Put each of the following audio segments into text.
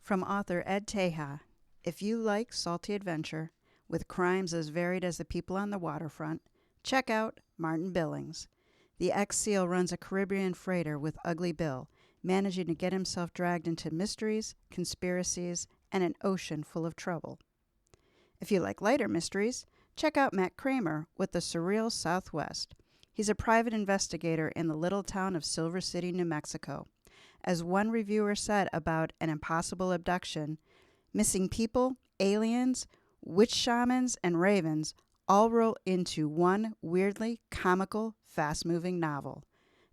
From author Ed Teja, if you like salty adventure with crimes as varied as the people on the waterfront, check out Martin Billings. The ex-SEAL runs a Caribbean freighter with Ugly Bill, managing to get himself dragged into mysteries, conspiracies, and an ocean full of trouble. If you like lighter mysteries, check out Matt Kramer with The Surreal Southwest. He's a private investigator in the little town of Silver City, New Mexico. As one reviewer said about An Impossible Abduction, missing people, aliens, witch shamans, and ravens all roll into one weirdly comical, fast-moving novel.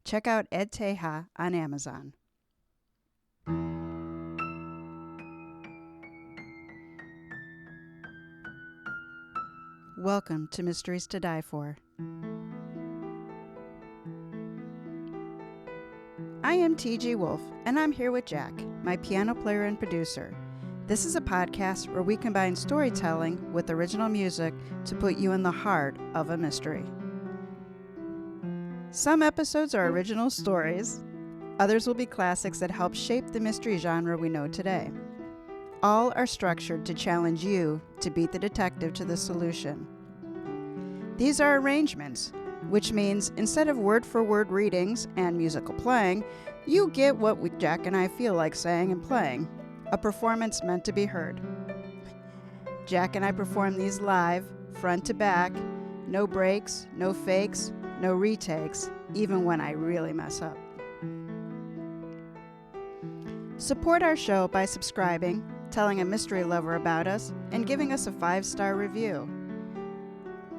Check out Ed Teja on Amazon. Welcome to Mysteries to Die For. I am TG Wolff, and I'm here with Jack, my piano player and producer. This is a podcast where we combine storytelling with original music to put you in the heart of a mystery. Some episodes are original stories. Others will be classics that help shape the mystery genre we know today. All are structured to challenge you to beat the detective to the solution. These are arrangements, which means instead of word-for-word readings and musical playing, you get what Jack and I feel like saying and playing, a performance meant to be heard. Jack and I perform these live, front to back, no breaks, no fakes, no retakes, even when I really mess up. Support our show by subscribing, telling a mystery lover about us, and giving us a 5-star review.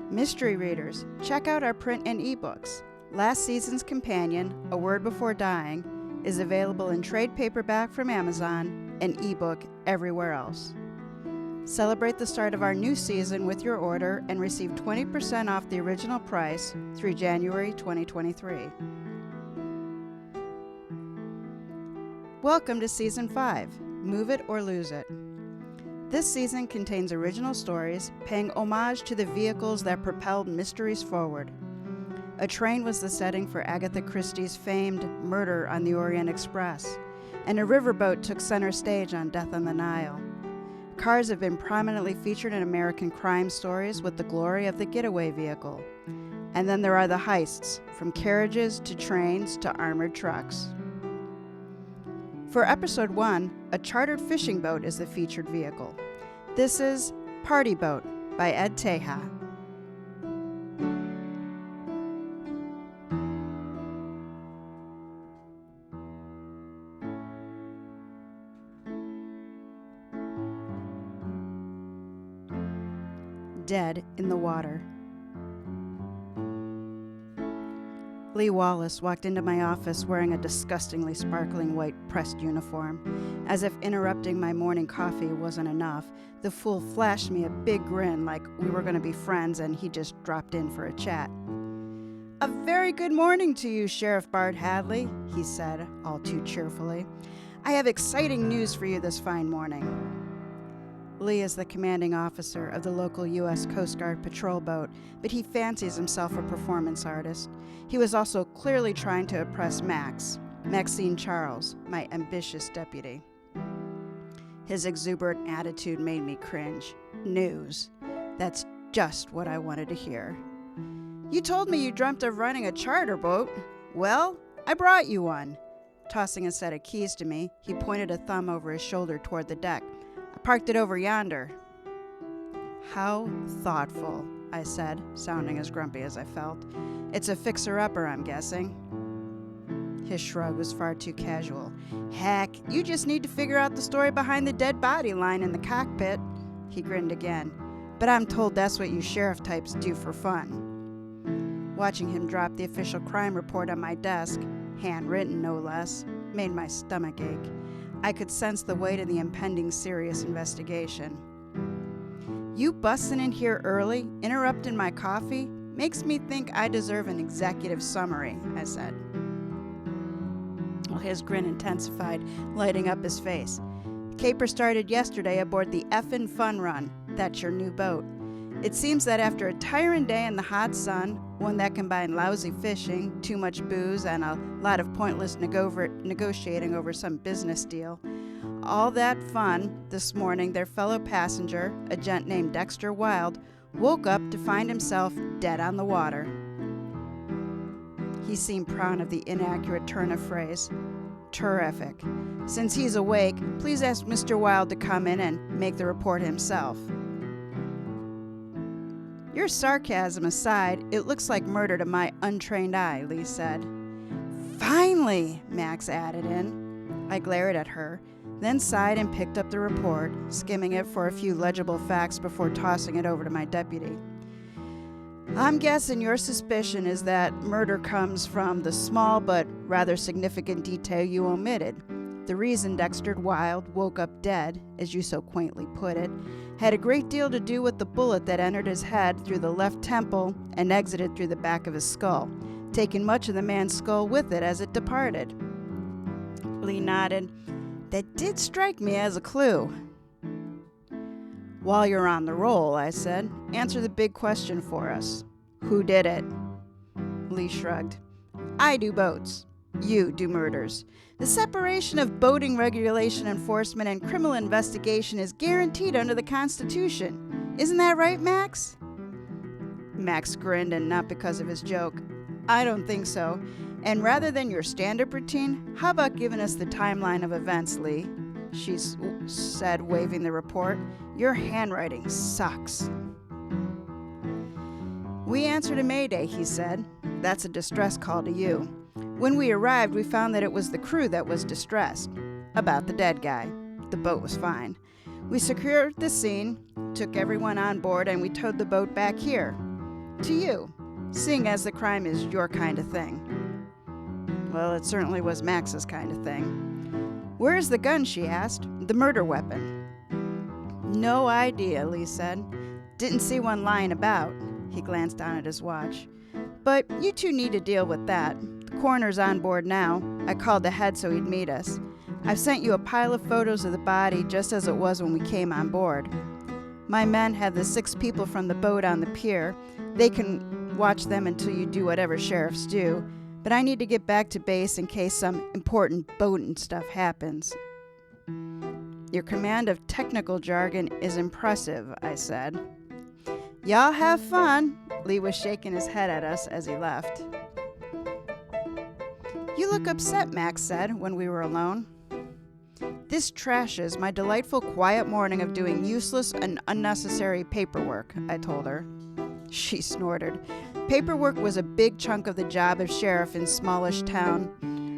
Mystery readers, check out our print and ebooks. Last season's companion, A Word Before Dying, is available in trade paperback from Amazon and ebook everywhere else. Celebrate the start of our new season with your order and receive 20% off the original price through January 2023. Welcome to Season 5, Move It or Lose It. This season contains original stories paying homage to the vehicles that propelled mysteries forward. A train was the setting for Agatha Christie's famed Murder on the Orient Express, and a riverboat took center stage on Death on the Nile. Cars have been prominently featured in American crime stories with the glory of the getaway vehicle. And then there are the heists, from carriages to trains to armored trucks. For Episode 1, a chartered fishing boat is the featured vehicle. This is Party Boat by Ed Teja. Dead in the water. Lee Wallace walked into my office wearing a disgustingly sparkling white pressed uniform. As if interrupting my morning coffee wasn't enough, the fool flashed me a big grin like we were going to be friends and he just dropped in for a chat. "A very good morning to you, Sheriff Bart Hadley," he said, all too cheerfully. "I have exciting news for you this fine morning." Lee is the commanding officer of the local U.S. Coast Guard patrol boat, but he fancies himself a performance artist. He was also clearly trying to impress Maxine Charles, my ambitious deputy. His exuberant attitude made me cringe. News. That's just what I wanted to hear. "You told me you dreamt of running a charter boat. Well, I brought you one." Tossing a set of keys to me, he pointed a thumb over his shoulder toward the deck. "I parked it over yonder." "How thoughtful," I said, sounding as grumpy as I felt. "It's a fixer-upper, I'm guessing." His shrug was far too casual. "Heck, you just need to figure out the story behind the dead body lying in the cockpit." He grinned again. "But I'm told that's what you sheriff types do for fun." Watching him drop the official crime report on my desk, handwritten no less, made my stomach ache. I could sense the weight of the impending serious investigation. "You busting in here early, interrupting my coffee, makes me think I deserve an executive summary," I said. Well, his grin intensified, lighting up his face. "Caper started yesterday aboard the Effin' Fun Run. That's your new boat. It seems that after a tiring day in the hot sun, one that combined lousy fishing, too much booze, and a lot of pointless negotiating over some business deal, all that fun, this morning their fellow passenger, a gent named Dexter Wilde, woke up to find himself dead on the water. He seemed proud of the inaccurate turn of phrase. Terrific. Since he's awake, please ask Mr. Wilde to come in and make the report himself. Your sarcasm aside, it looks like murder to my untrained eye, Lee said. Finally, Max added in. I glared at her, then sighed and picked up the report, skimming it for a few legible facts before tossing it over to my deputy. I'm guessing your suspicion is that murder comes from the small but rather significant detail you omitted. The reason Dexter Wilde woke up dead, as you so quaintly put it, had a great deal to do with the bullet that entered his head through the left temple and exited through the back of his skull, taking much of the man's skull with it as it departed. Lee nodded. That did strike me as a clue. While you're on the roll, I said, answer the big question for us. Who did it? Lee shrugged. I do boats. You do murders. The separation of boating regulation enforcement and criminal investigation is guaranteed under the Constitution. Isn't that right, Max? Max grinned, and not because of his joke. I don't think so. And rather than your stand-up routine, how about giving us the timeline of events, Lee? She said, waving the report. Your handwriting sucks. We answered a mayday, he said. That's a distress call to you. When we arrived, we found that it was the crew that was distressed. About the dead guy. The boat was fine. We secured the scene, took everyone on board, and we towed the boat back here. To you, seeing as the crime is your kind of thing. Well, it certainly was Max's kind of thing. Where is the gun, she asked. The murder weapon. No idea, Lee said. Didn't see one lying about. He glanced down at his watch. But you two need to deal with that. The coroner's on board now. I called ahead so he'd meet us. I've sent you a pile of photos of the body just as it was when we came on board. My men have the 6 people from the boat on the pier. They can watch them until you do whatever sheriffs do. But I need to get back to base in case some important boating stuff happens. Your command of technical jargon is impressive, I said. Y'all have fun. Lee was shaking his head at us as he left. You look upset, Max said when we were alone. This trashes my delightful quiet morning of doing useless and unnecessary paperwork, I told her. She snorted. Paperwork was a big chunk of the job of sheriff in smallish town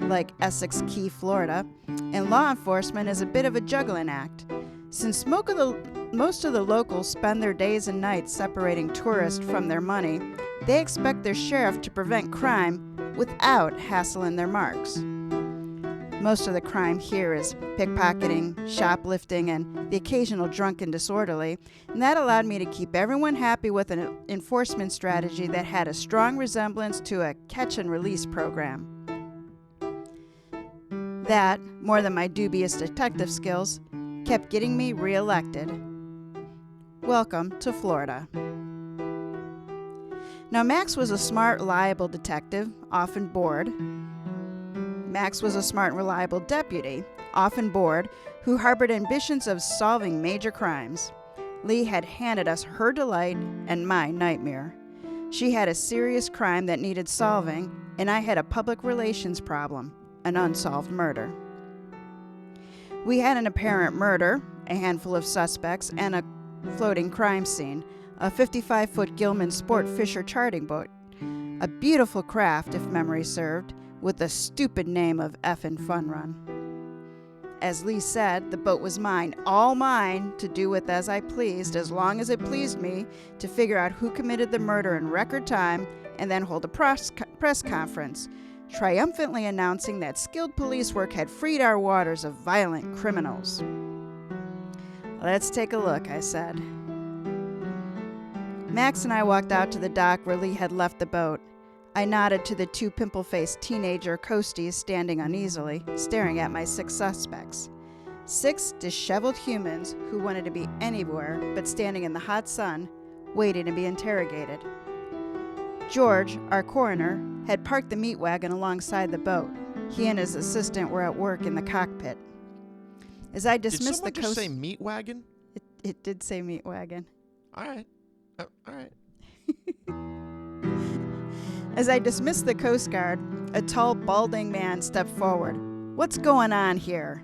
like Essex Key, Florida, and law enforcement is a bit of a juggling act. Since most of the locals spend their days and nights separating tourists from their money, they expect their sheriff to prevent crime without hassling their marks. Most of the crime here is pickpocketing, shoplifting, and the occasional drunken disorderly, and that allowed me to keep everyone happy with an enforcement strategy that had a strong resemblance to a catch-and-release program. That, more than my dubious detective skills, kept getting me reelected. Welcome to Florida. Now, Max was a smart, reliable detective, often bored. Max was a smart and reliable deputy, often bored, who harbored ambitions of solving major crimes. Lee had handed us her delight and my nightmare. She had a serious crime that needed solving, and I had a public relations problem, an unsolved murder. We had an apparent murder, a handful of suspects, and a floating crime scene, a 55-foot Gilman Sport Fisher charting boat. A beautiful craft, if memory served, with the stupid name of Effin' Fun Run. As Lee said, the boat was mine, all mine, to do with as I pleased, as long as it pleased me, to figure out who committed the murder in record time, and then hold a press conference, triumphantly announcing that skilled police work had freed our waters of violent criminals. Let's take a look, I said. Max and I walked out to the dock where Lee had left the boat. I nodded to the 2 pimple-faced teenager coasties standing uneasily, staring at my 6 suspects. 6 disheveled humans who wanted to be anywhere but standing in the hot sun, waiting to be interrogated. George, our coroner, had parked the meat wagon alongside the boat. He and his assistant were at work in the cockpit. As I Did dismissed someone the just say meat wagon? It did say meat wagon. All right. All right. As I dismissed the Coast Guard, a tall, balding man stepped forward. "What's going on here?"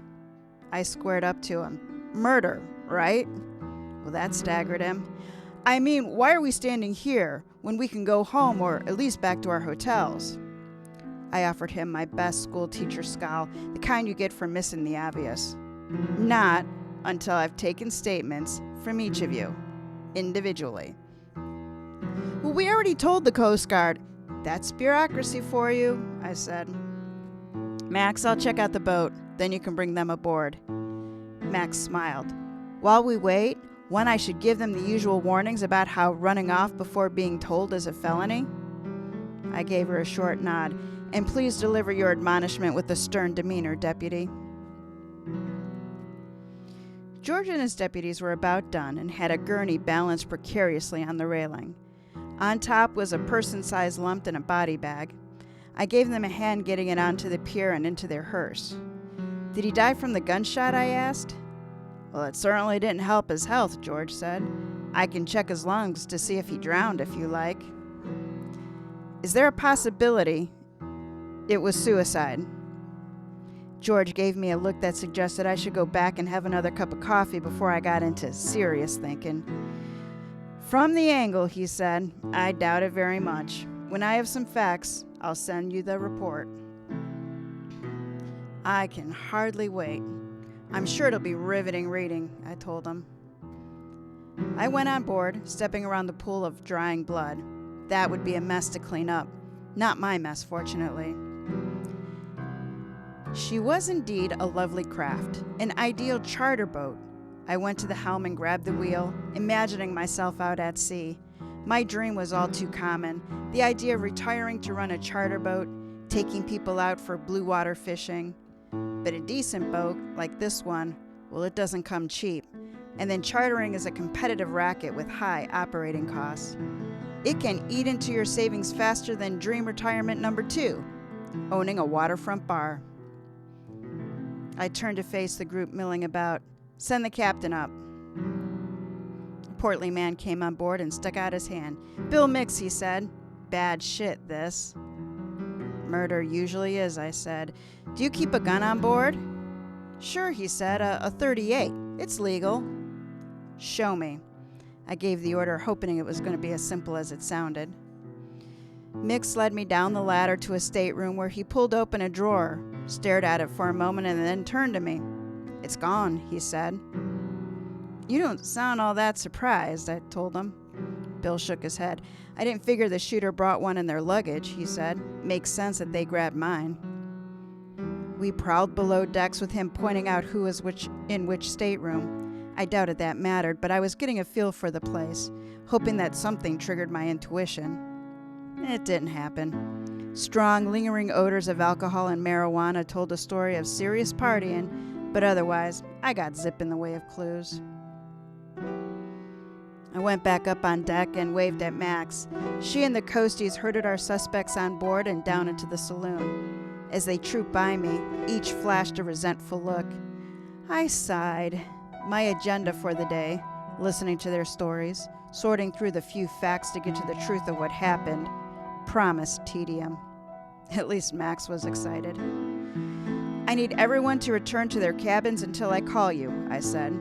I squared up to him. "Murder, right?" Well, that staggered him. "I mean, why are we standing here when we can go home or at least back to our hotels?" I offered him my best school teacher scowl, the kind you get for missing the obvious. "Not until I've taken statements from each of you, individually." "Well, we already told the Coast Guard." "That's bureaucracy for you," I said. "Max, I'll check out the boat, then you can bring them aboard." Max smiled. "While we wait, one, I should give them the usual warnings about how running off before being told is a felony." I gave her a short nod. "And please deliver your admonishment with a stern demeanor, deputy." George and his deputies were about done and had a gurney balanced precariously on the railing. On top was a person-sized lump in a body bag. I gave them a hand getting it onto the pier and into their hearse. "Did he die from the gunshot?" I asked. "Well, it certainly didn't help his health," George said. "I can check his lungs to see if he drowned if you like." "Is there a possibility it was suicide?" George gave me a look that suggested I should go back and have another cup of coffee before I got into serious thinking. "From the angle," he said, "I doubt it very much. When I have some facts, I'll send you the report." I can hardly wait. "I'm sure it'll be riveting reading," I told him. I went on board, stepping around the pool of drying blood. That would be a mess to clean up. Not my mess, fortunately. She was indeed a lovely craft, an ideal charter boat. I went to the helm and grabbed the wheel, imagining myself out at sea. My dream was all too common, the idea of retiring to run a charter boat, taking people out for blue water fishing. But a decent boat, like this one, well, it doesn't come cheap. And then chartering is a competitive racket with high operating costs. It can eat into your savings faster than dream retirement number 2, owning a waterfront bar. I turned to face the group milling about. "Send the captain up." A portly man came on board and stuck out his hand. "Bill Mix," he said. "Bad shit, this." "Murder usually is," I said. "Do you keep a gun on board?" "Sure," he said, a 38. It's legal." "Show me." I gave the order, hoping it was going to be as simple as it sounded. Mix led me down the ladder to a stateroom where he pulled open a drawer, stared at it for a moment, and then turned to me. "It's gone," he said. "You don't sound all that surprised," I told him. Bill shook his head. "I didn't figure the shooter brought one in their luggage," he said. "Makes sense that they grabbed mine." We prowled below decks with him pointing out who was in which stateroom. I doubted that mattered, but I was getting a feel for the place, hoping that something triggered my intuition. It didn't happen. Strong, lingering odors of alcohol and marijuana told a story of serious partying, but otherwise, I got zip in the way of clues. I went back up on deck and waved at Max. She and the coasties herded our suspects on board and down into the saloon. As they trooped by me, each flashed a resentful look. I sighed. My agenda for the day, listening to their stories, sorting through the few facts to get to the truth of what happened, promised tedium. At least Max was excited. "I need everyone to return to their cabins until I call you," I said.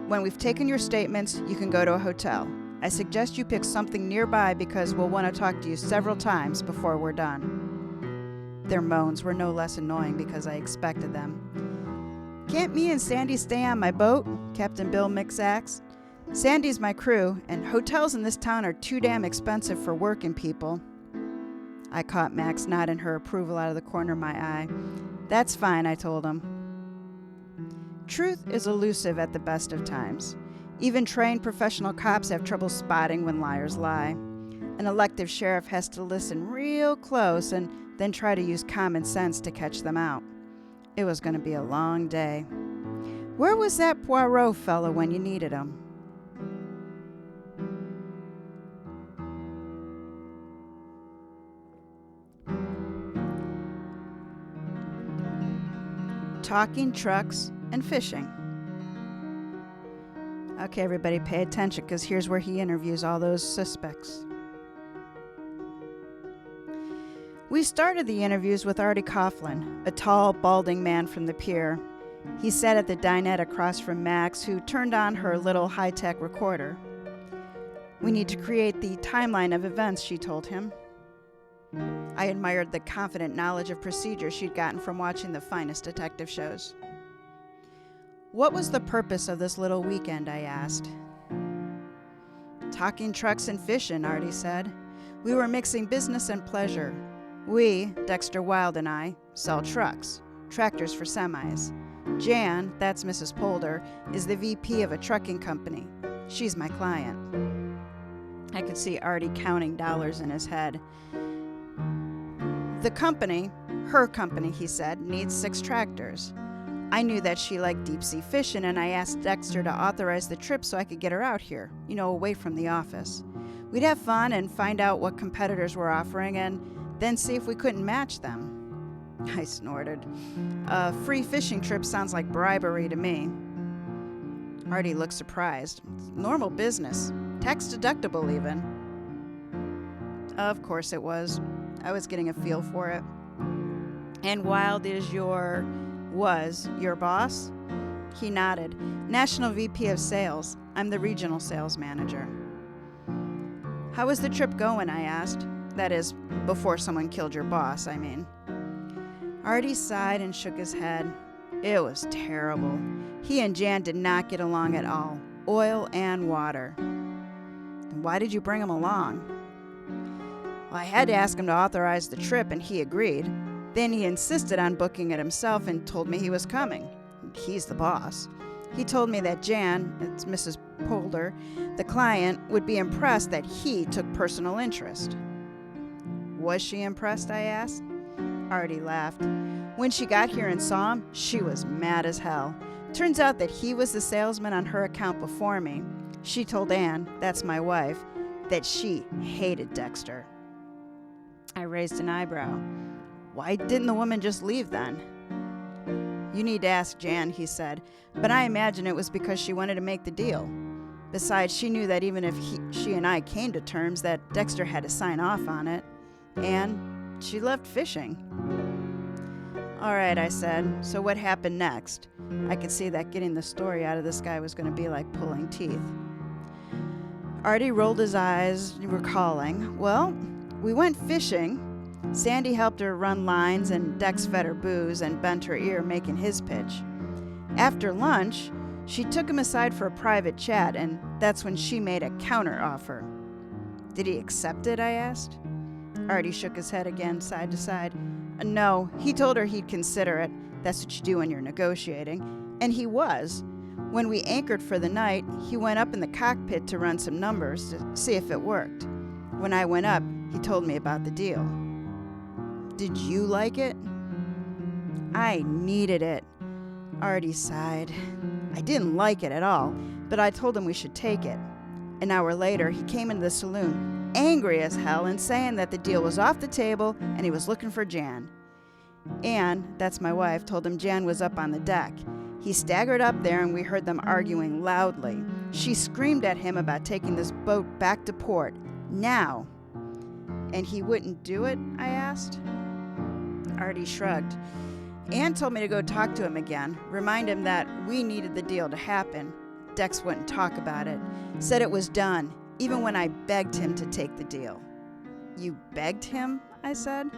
"When we've taken your statements, you can go to a hotel. I suggest you pick something nearby because we'll want to talk to you several times before we're done." Their moans were no less annoying because I expected them. "Can't me and Sandy stay on my boat?" Captain Bill Mix asked. "Sandy's my crew, and hotels in this town are too damn expensive for working people." I caught Max nodding her approval out of the corner of my eye. "That's fine," I told him. Truth is elusive at the best of times. Even trained professional cops have trouble spotting when liars lie. An elective sheriff has to listen real close and then try to use common sense to catch them out. It was going to be a long day. Where was that Poirot fellow when you needed him? Talking trucks and fishing. Okay, everybody, pay attention, because here's where he interviews all those suspects. We started the interviews with Artie Coughlin, a tall, balding man from the pier. He sat at the dinette across from Max, who turned on her little high-tech recorder. We need to create the timeline of events, she told him. I admired the confident knowledge of procedure she'd gotten from watching the finest detective shows. What was the purpose of this little weekend, I asked. Talking trucks and fishing, Artie said. We were mixing business and pleasure. We, Dexter Wilde and I, sell trucks, tractors for semis. Jan, that's Mrs. Polder, is the VP of a trucking company. She's my client. I could see Artie counting dollars in his head. The company, her company, he said, needs 6 tractors. I knew that she liked deep-sea fishing, and I asked Dexter to authorize the trip so I could get her out here, away from the office. We'd have fun and find out what competitors were offering and then see if we couldn't match them. I snorted. A free fishing trip sounds like bribery to me. Artie looked surprised. It's normal business. Tax deductible, even. Of course it was. I was getting a feel for it. And Wilde was your boss? He nodded. National VP of Sales. I'm the regional sales manager. How was the trip going, I asked. That is, before someone killed your boss, I mean. Artie sighed and shook his head. It was terrible. He and Jan did not get along at all. Oil and water. Then why did you bring him along? Well, I had to ask him to authorize the trip, and he agreed. Then he insisted on booking it himself and told me he was coming. He's the boss. He told me that Jan, it's Mrs. Polder, the client, would be impressed that he took personal interest. Was she impressed, I asked. Artie laughed. When she got here and saw him, she was mad as hell. Turns out that he was the salesman on her account before me. She told Ann, that's my wife, that she hated Dexter. I raised an eyebrow. Why didn't the woman just leave then? You need to ask Jan, he said, but I imagine it was because she wanted to make the deal. Besides, she knew that even if she and I came to terms, that Dexter had to sign off on it. And she left fishing. All right, I said, so what happened next? I could see that getting the story out of this guy was going to be like pulling teeth. Artie rolled his eyes, recalling. Well, we went fishing. Sandy helped her run lines, and Dex fed her booze and bent her ear making his pitch. After lunch, she took him aside for a private chat, and that's when she made a counter offer. Did he accept it, I asked. Artie shook his head again, side to side. No, he told her he'd consider it. That's what you do when you're negotiating. And he was. When we anchored for the night, he went up in the cockpit to run some numbers to see if it worked. When I went up, he told me about the deal. Did you like it? I needed it. Artie sighed. I didn't like it at all, but I told him we should take it. An hour later, he came into the saloon, angry as hell, and saying that the deal was off the table and he was looking for Jan. Ann, that's my wife, told him Jan was up on the deck. He staggered up there and we heard them arguing loudly. She screamed at him about taking this boat back to port, now. And he wouldn't do it, I asked. Artie shrugged. Ann told me to go talk to him again, remind him that we needed the deal to happen. Dex wouldn't talk about it. Said it was done, even when I begged him to take the deal. You begged him? I said.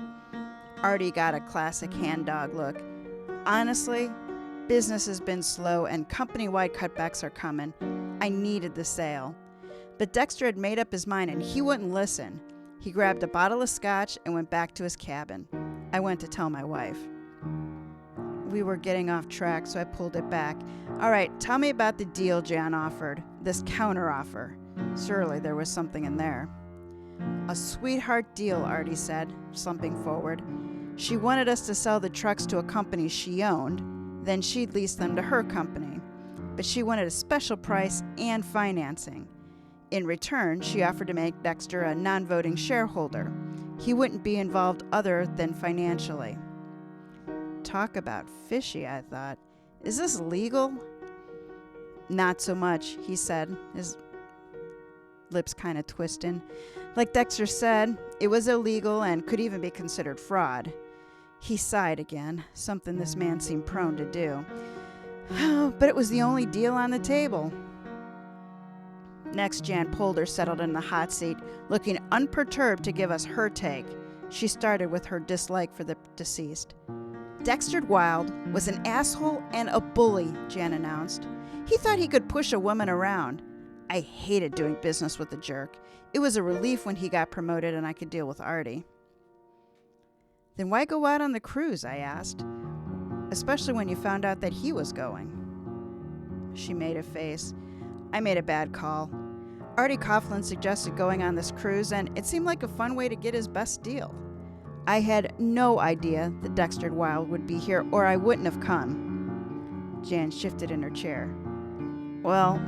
Artie got a classic hand dog look. Honestly, business has been slow and company-wide cutbacks are coming. I needed the sale. But Dexter had made up his mind and he wouldn't listen. He grabbed a bottle of scotch and went back to his cabin. I went to tell my wife. We were getting off track, so I pulled it back. All right, tell me about the deal Jan offered, this counteroffer. Surely there was something in there. A sweetheart deal, Artie said, slumping forward. She wanted us to sell the trucks to a company she owned, then she'd lease them to her company. But she wanted a special price and financing. In return, she offered to make Dexter a non-voting shareholder. He wouldn't be involved other than financially. Talk about fishy, I thought. Is this legal? Not so much, he said, his lips kind of twisting. Like Dexter said, it was illegal and could even be considered fraud. He sighed again, something this man seemed prone to do. But it was the only deal on the table. Next, Jan Polder settled in the hot seat, looking unperturbed to give us her take. She started with her dislike for the deceased. Dexter Wilde was an asshole and a bully, Jan announced. He thought he could push a woman around. I hated doing business with the jerk. It was a relief when he got promoted and I could deal with Artie. Then why go out on the cruise, I asked, especially when you found out that he was going. She made a face. I made a bad call. Artie Coughlin suggested going on this cruise, and it seemed like a fun way to get his best deal. I had no idea that Dexter Wilde would be here, or I wouldn't have come. Jan shifted in her chair. Well,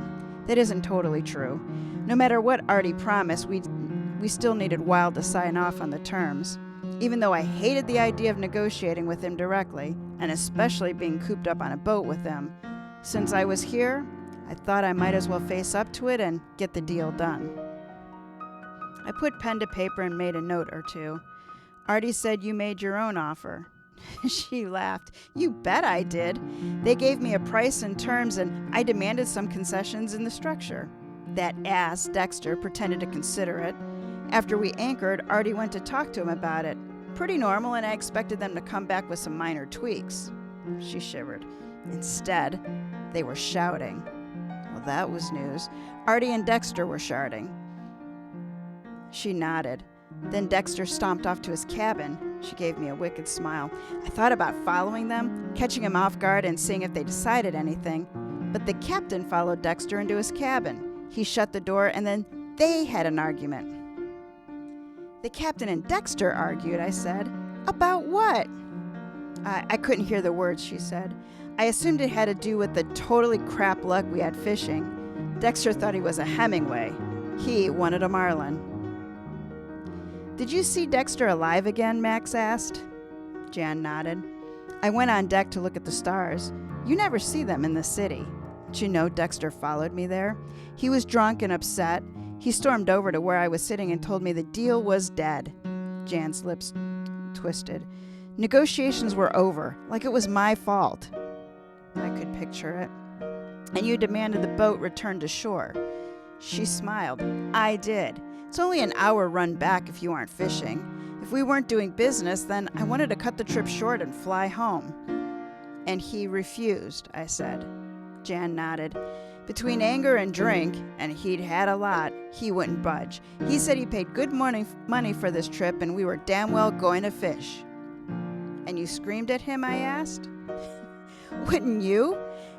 that isn't totally true. No matter what Artie promised, we still needed Wilde to sign off on the terms. Even though I hated the idea of negotiating with him directly, and especially being cooped up on a boat with him, since I was here, I thought I might as well face up to it and get the deal done. I put pen to paper and made a note or two. Artie said you made your own offer. She laughed. You bet I did. They gave me a price and terms, and I demanded some concessions in the structure. That ass, Dexter, pretended to consider it. After we anchored, Artie went to talk to him about it. Pretty normal, and I expected them to come back with some minor tweaks. She shivered. Instead, they were shouting. Well, that was news. Artie and Dexter were shouting. She nodded. Then Dexter stomped off to his cabin. She gave me a wicked smile. I thought about following them, catching him off guard and seeing if they decided anything. But the captain followed Dexter into his cabin. He shut the door, and then they had an argument. The captain and Dexter argued, I said. About what? I couldn't hear the words, she said. I assumed it had to do with the totally crap luck we had fishing. Dexter thought he was a Hemingway. He wanted a marlin. Did you see Dexter alive again? Max asked. Jan nodded. I went on deck to look at the stars. You never see them in the city. Did you know Dexter followed me there? He was drunk and upset. He stormed over to where I was sitting and told me the deal was dead. Jan's lips twisted. Negotiations were over, like it was my fault. I could picture it. And you demanded the boat return to shore. She smiled. I did. It's only an hour run back if you aren't fishing. If we weren't doing business, then I wanted to cut the trip short and fly home. And he refused, I said. Jan nodded. Between anger and drink, and he'd had a lot, he wouldn't budge. He said he paid good money for this trip, and we were damn well going to fish. And you screamed at him, I asked. Wouldn't you?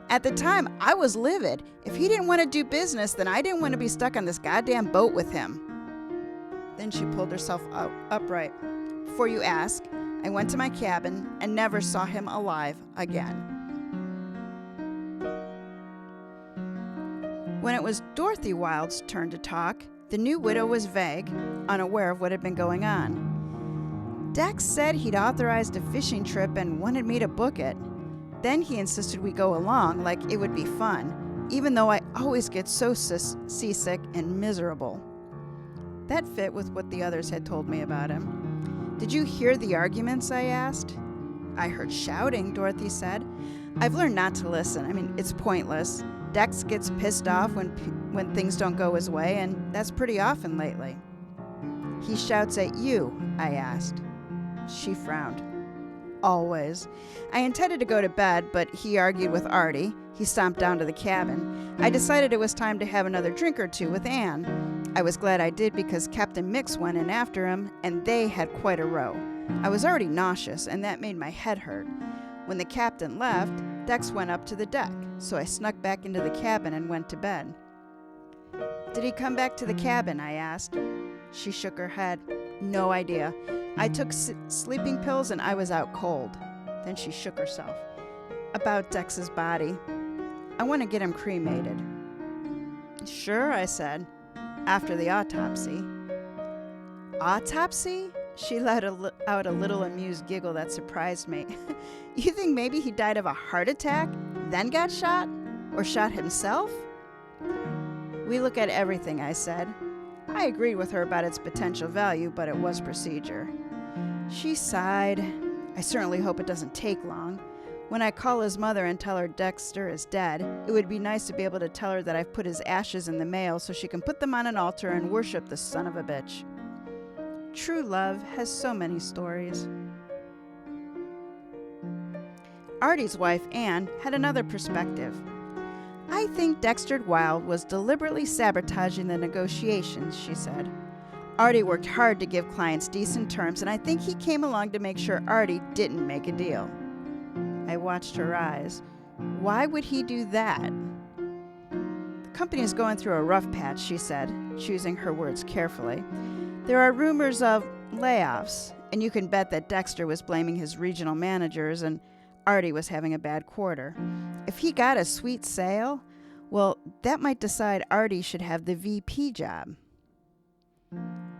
At the time, I was livid. If he didn't want to do business, then I didn't want to be stuck on this goddamn boat with him. Then she pulled herself upright. Before you ask, I went to my cabin and never saw him alive again. When it was Dorothy Wilde's turn to talk, the new widow was vague, unaware of what had been going on. Dex said he'd authorized a fishing trip and wanted me to book it. Then he insisted we go along like it would be fun, even though I always get so seasick and miserable. That fit with what the others had told me about him. Did you hear the arguments? I asked. I heard shouting, Dorothy said. I've learned not to listen. I mean, it's pointless. Dex gets pissed off when things don't go his way, and that's pretty often lately. He shouts at you, I asked. She frowned. Always. I intended to go to bed, but he argued with Artie. He stomped down to the cabin. I decided it was time to have another drink or two with Anne. I was glad I did because Captain Mix went in after him, and they had quite a row. I was already nauseous, and that made my head hurt. When the captain left, Dex went up to the deck, so I snuck back into the cabin and went to bed. Did he come back to the cabin? I asked. She shook her head. No idea. I took sleeping pills and I was out cold. Then she shook herself. About Dex's body. I want to get him cremated. Sure, I said. After the autopsy. Autopsy? She let out a little amused giggle that surprised me. You think maybe he died of a heart attack, then got shot? Or shot himself? We look at everything, I said. I agreed with her about its potential value, but it was procedure. She sighed. I certainly hope it doesn't take long. When I call his mother and tell her Dexter is dead, it would be nice to be able to tell her that I've put his ashes in the mail so she can put them on an altar and worship the son of a bitch. True love has so many stories. Artie's wife, Anne, had another perspective. I think Dexter Wilde was deliberately sabotaging the negotiations, she said. Artie worked hard to give clients decent terms, and I think he came along to make sure Artie didn't make a deal. I watched her eyes. Why would he do that? The company is going through a rough patch, she said, choosing her words carefully. There are rumors of layoffs, and you can bet that Dexter was blaming his regional managers and Artie was having a bad quarter. If he got a sweet sale, well, that might decide Artie should have the VP job.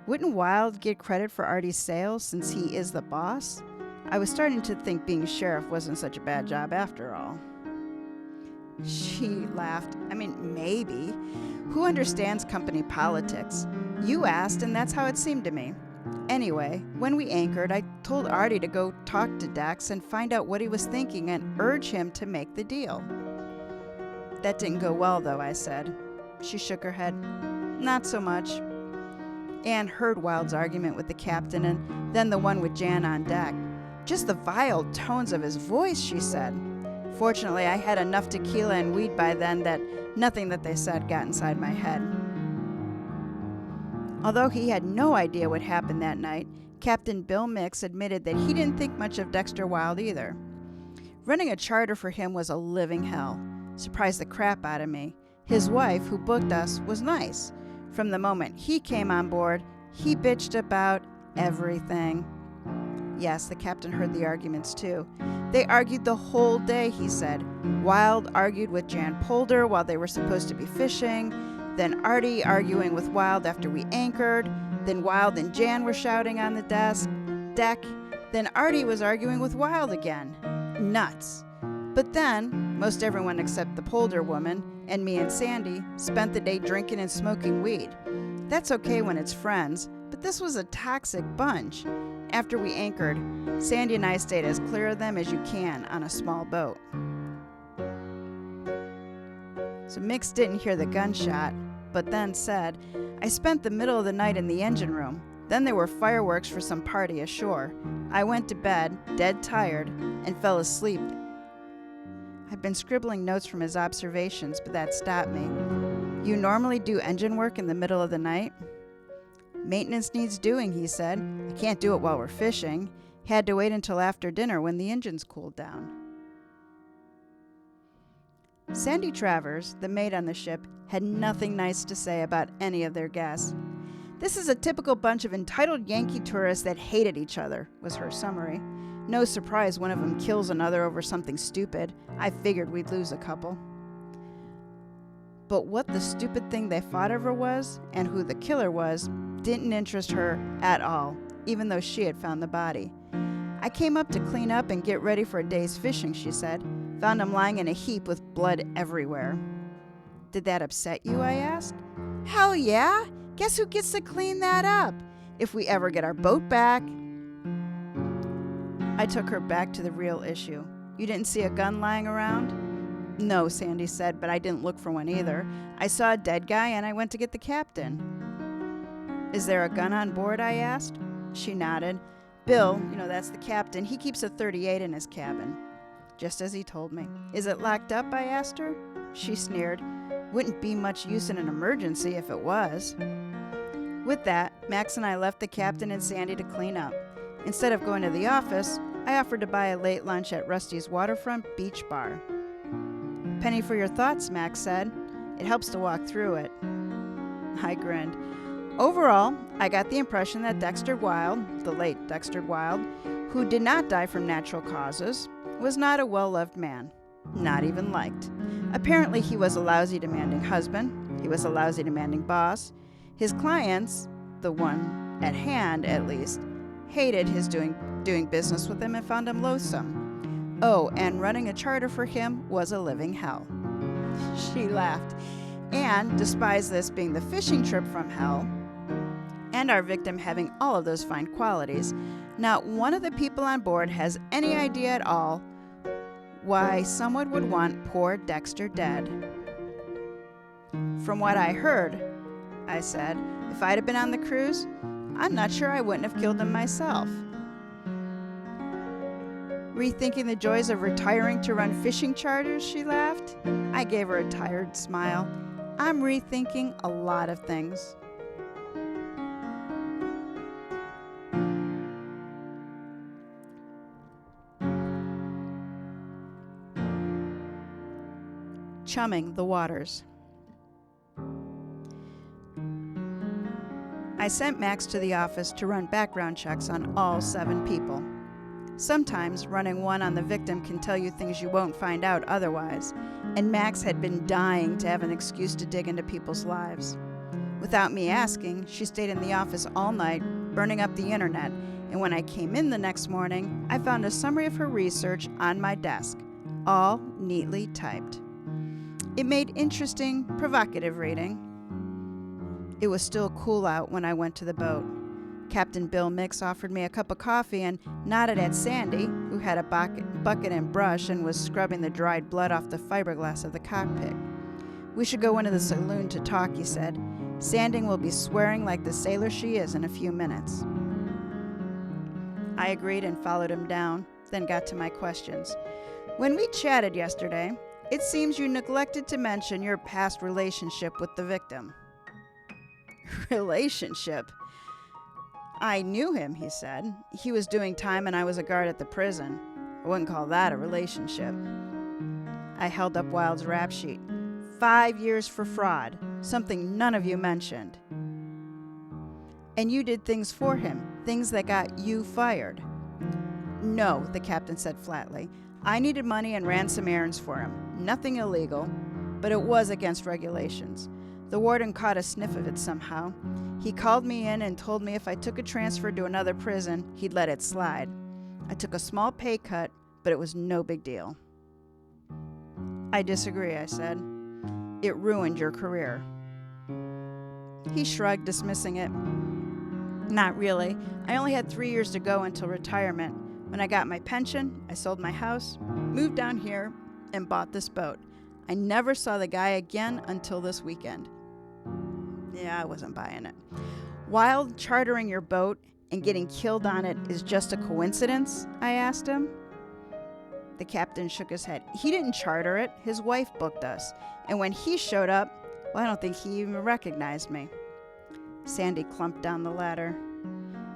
Wouldn't Wilde get credit for Artie's sales since he is the boss? I was starting to think being sheriff wasn't such a bad job after all. She laughed. Maybe. Who understands company politics? You asked, and that's how it seemed to me. Anyway, when we anchored, I told Artie to go talk to Dex and find out what he was thinking and urge him to make the deal. That didn't go well, though, I said. She shook her head. Not so much. Anne heard Wilde's argument with the captain and then the one with Jan on deck. Just the vile tones of his voice, she said. Fortunately, I had enough tequila and weed by then that nothing that they said got inside my head. Although he had no idea what happened that night, Captain Bill Mix admitted that he didn't think much of Dexter Wilde either. Running a charter for him was a living hell. Surprised the crap out of me. His wife, who booked us, was nice. From the moment he came on board, he bitched about everything. Yes, the captain heard the arguments too. They argued the whole day, he said. Wilde argued with Jan Polder while they were supposed to be fishing, then Artie arguing with Wilde after we anchored, then Wilde and Jan were shouting on the deck, then Artie was arguing with Wilde again. Nuts. But then, most everyone except the Polder woman and me and Sandy spent the day drinking and smoking weed. That's okay when it's friends, but this was a toxic bunch. After we anchored, Sandy and I stayed as clear of them as you can on a small boat. So Mix didn't hear the gunshot, but then said, I spent the middle of the night in the engine room. Then there were fireworks for some party ashore. I went to bed, dead tired, and fell asleep. I'd been scribbling notes from his observations, but that stopped me. You normally do engine work in the middle of the night? Maintenance needs doing, he said. I can't do it while we're fishing. Had to wait until after dinner when the engines cooled down. Sandy Travers, the maid on the ship, had nothing nice to say about any of their guests. This is a typical bunch of entitled Yankee tourists that hated each other, was her summary. No surprise one of them kills another over something stupid. I figured we'd lose a couple. But what the stupid thing they fought over was, and who the killer was, didn't interest her at all, even though she had found the body. I came up to clean up and get ready for a day's fishing, she said. Found him lying in a heap with blood everywhere. Did that upset you, I asked. Hell yeah! Guess who gets to clean that up? If we ever get our boat back. I took her back to the real issue. You didn't see a gun lying around? No, Sandy said, but I didn't look for one either. I saw a dead guy and I went to get the captain. Is there a gun on board, I asked. She nodded. Bill, that's the captain, he keeps a .38 in his cabin. Just as he told me. Is it locked up, I asked her. She sneered. Wouldn't be much use in an emergency if it was. With that, Max and I left the captain and Sandy to clean up. Instead of going to the office, I offered to buy a late lunch at Rusty's waterfront beach bar. Penny for your thoughts, Max said. It helps to walk through it. I grinned. Overall, I got the impression that Dexter Wilde, the late Dexter Wilde, who did not die from natural causes, was not a well-loved man, not even liked. Apparently, he was a lousy, demanding husband. He was a lousy, demanding boss. His clients, the one at hand at least, hated his doing business with him and found him loathsome. Oh, and running a charter for him was a living hell. She laughed. And, despite this being the fishing trip from hell, and our victim having all of those fine qualities, not one of the people on board has any idea at all why someone would want poor Dexter dead. From what I heard, I said, if I'd have been on the cruise, I'm not sure I wouldn't have killed him myself. Rethinking the joys of retiring to run fishing charters, she laughed. I gave her a tired smile. I'm rethinking a lot of things. Chumming the waters. I sent Max to the office to run background checks on all 7 people. Sometimes running one on the victim can tell you things you won't find out otherwise, and Max had been dying to have an excuse to dig into people's lives. Without me asking, she stayed in the office all night, burning up the internet, and when I came in the next morning, I found a summary of her research on my desk, all neatly typed. It made interesting, provocative reading. It was still cool out when I went to the boat. Captain Bill Mix offered me a cup of coffee and nodded at Sandy, who had a bucket and brush and was scrubbing the dried blood off the fiberglass of the cockpit. We should go into the saloon to talk, he said. Sandy will be swearing like the sailor she is in a few minutes. I agreed and followed him down, then got to my questions. When we chatted yesterday, it seems you neglected to mention your past relationship with the victim. Relationship? I knew him, he said. He was doing time and I was a guard at the prison. I wouldn't call that a relationship. I held up Wilde's rap sheet. 5 years for fraud, something none of you mentioned. And you did things for him, things that got you fired. No, the captain said flatly. I needed money and ran some errands for him. Nothing illegal, but it was against regulations. The warden caught a sniff of it somehow. He called me in and told me if I took a transfer to another prison, he'd let it slide. I took a small pay cut, but it was no big deal. I disagree, I said. It ruined your career. He shrugged, dismissing it. Not really. I only had 3 years to go until retirement. When I got my pension, I sold my house, moved down here, and bought this boat. I never saw the guy again until this weekend. Yeah, I wasn't buying it. Wild chartering your boat and getting killed on it is just a coincidence? I asked him. The captain shook his head. He didn't charter it. His wife booked us. And when he showed up, well, I don't think he even recognized me. Sandy clumped down the ladder.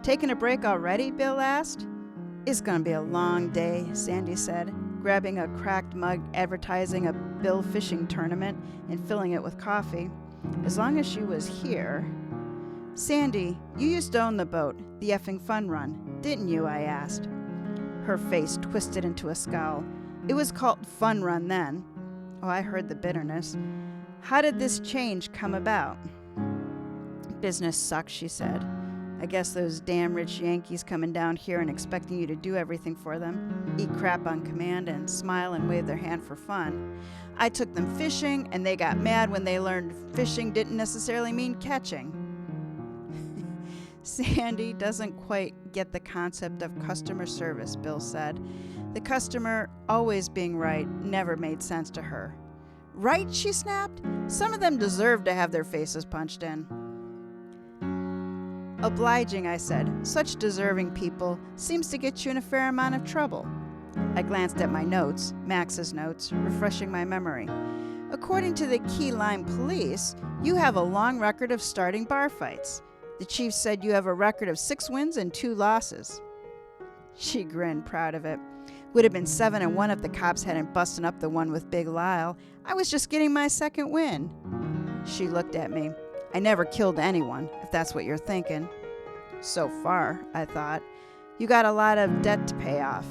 Taking a break already? Bill asked. It's going to be a long day, Sandy said, grabbing a cracked mug advertising a Bill fishing tournament and filling it with coffee. As long as she was here. Sandy, you used to own the boat, the effing fun run, didn't you? I asked. Her face twisted into a scowl. It was called Fun Run then. Oh, I heard the bitterness. How did this change come about? Business sucks, she said. I guess those damn rich Yankees coming down here and expecting you to do everything for them, eat crap on command, and smile and wave their hand for fun. I took them fishing, and they got mad when they learned fishing didn't necessarily mean catching. Sandy doesn't quite get the concept of customer service, Bill said. The customer always being right never made sense to her. Right, she snapped. Some of them deserve to have their faces punched in. Obliging, I said. Such deserving people seems to get you in a fair amount of trouble. I glanced at my notes, Max's notes, refreshing my memory. According to the Key Lime police, you have a long record of starting bar fights. The chief said you have a record of 6 wins and 2 losses. She grinned, proud of it. Would have been 7-1 if the cops hadn't busted up the one with Big Lyle. I was just getting my 2nd win. She looked at me. I never killed anyone, if that's what you're thinking. So far, I thought. You got a lot of debt to pay off.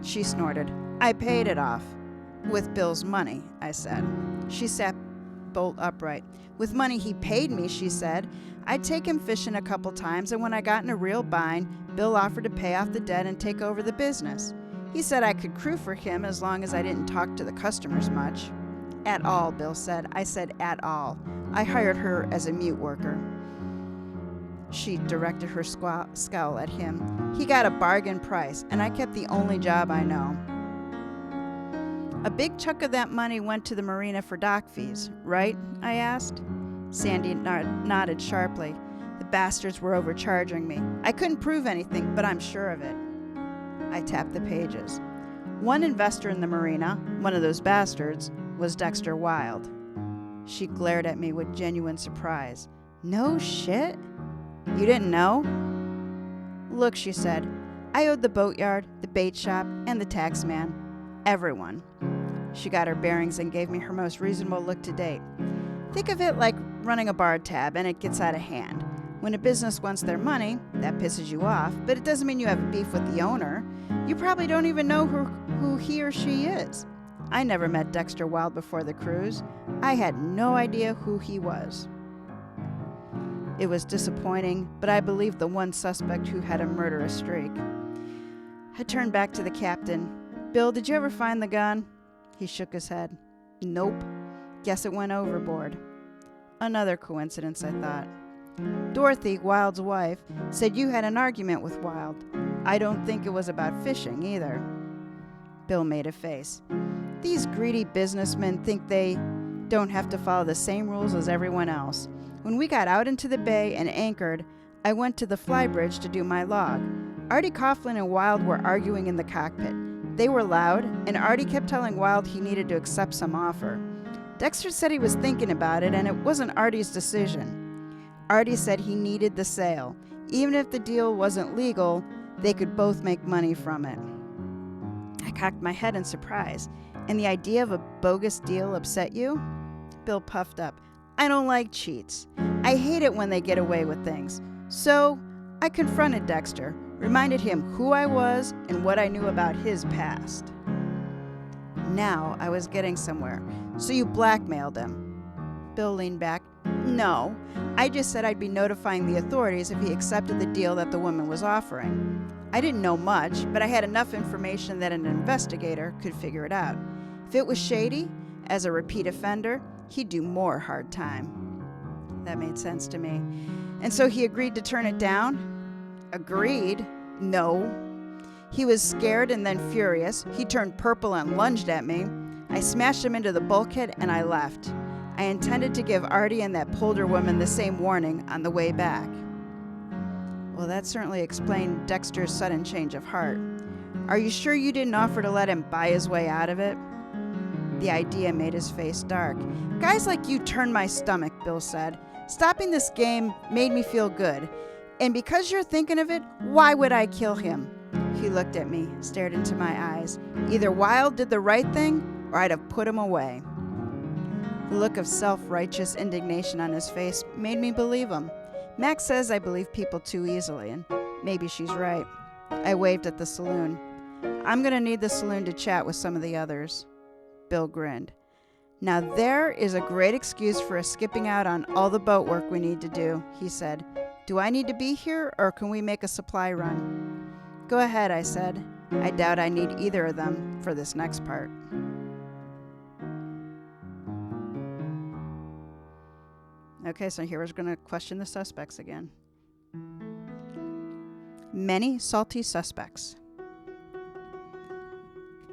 She snorted. I paid it off. With Bill's money, I said. She sat bolt upright. With money he paid me, she said. I'd take him fishing a couple times, and when I got in a real bind, Bill offered to pay off the debt and take over the business. He said I could crew for him as long as I didn't talk to the customers much. At all, Bill said. I said at all. I hired her as a mute worker. She directed her scowl at him. He got a bargain price, and I kept the only job I know. A big chunk of that money went to the marina for dock fees, right? I asked. Sandy nodded sharply. The bastards were overcharging me. I couldn't prove anything, but I'm sure of it. I tapped the pages. One investor in the marina, one of those bastards, was Dexter Wilde. She glared at me with genuine surprise. No shit? You didn't know? Look, she said, I owed the boatyard, the bait shop, and the taxman. Everyone. She got her bearings and gave me her most reasonable look to date. Think of it like running a bar tab and it gets out of hand. When a business wants their money, that pisses you off, but it doesn't mean you have a beef with the owner. You probably don't even know who he or she is. I never met Dexter Wilde before the cruise. I had no idea who he was. It was disappointing, but I believed the one suspect who had a murderous streak. I turned back to the captain. Bill, did you ever find the gun? He shook his head. Nope. Guess it went overboard. Another coincidence, I thought. Dorothy, Wilde's wife, said you had an argument with Wilde. I don't think it was about fishing either. Bill made a face. These greedy businessmen think they don't have to follow the same rules as everyone else. When we got out into the bay and anchored, I went to the flybridge to do my log. Artie Coughlin and Wilde were arguing in the cockpit. They were loud, and Artie kept telling Wilde he needed to accept some offer. Dexter said he was thinking about it, and it wasn't Artie's decision. Artie said he needed the sale. Even if the deal wasn't legal, they could both make money from it. I cocked my head in surprise. And the idea of a bogus deal upset you? Bill puffed up. I don't like cheats. I hate it when they get away with things. So I confronted Dexter, reminded him who I was and what I knew about his past. Now I was getting somewhere. So you blackmailed him. Bill leaned back. No, I just said I'd be notifying the authorities if he accepted the deal that the woman was offering. I didn't know much, but I had enough information that an investigator could figure it out. If it was shady, as a repeat offender, he'd do more hard time. That made sense to me. And so he agreed to turn it down? Agreed? No. He was scared and then furious. He turned purple and lunged at me. I smashed him into the bulkhead and I left. I intended to give Artie and that Polder woman the same warning on the way back. Well, that certainly explained Dexter's sudden change of heart. Are you sure you didn't offer to let him buy his way out of it? The idea made his face dark. Guys like you turn my stomach, Bill said. Stopping this game made me feel good. And because you're thinking of it, why would I kill him? He looked at me, stared into my eyes. Either Wilde did the right thing, or I'd have put him away. The look of self-righteous indignation on his face made me believe him. Max says I believe people too easily, and maybe she's right. I waved at the saloon. I'm going to need the saloon to chat with some of the others. Bill grinned. Now there is a great excuse for us skipping out on all the boat work we need to do, he said. Do I need to be here, or can we make a supply run? Go ahead, I said. I doubt I need either of them for this next part. Okay, so here we're going to question the suspects again. Many salty suspects.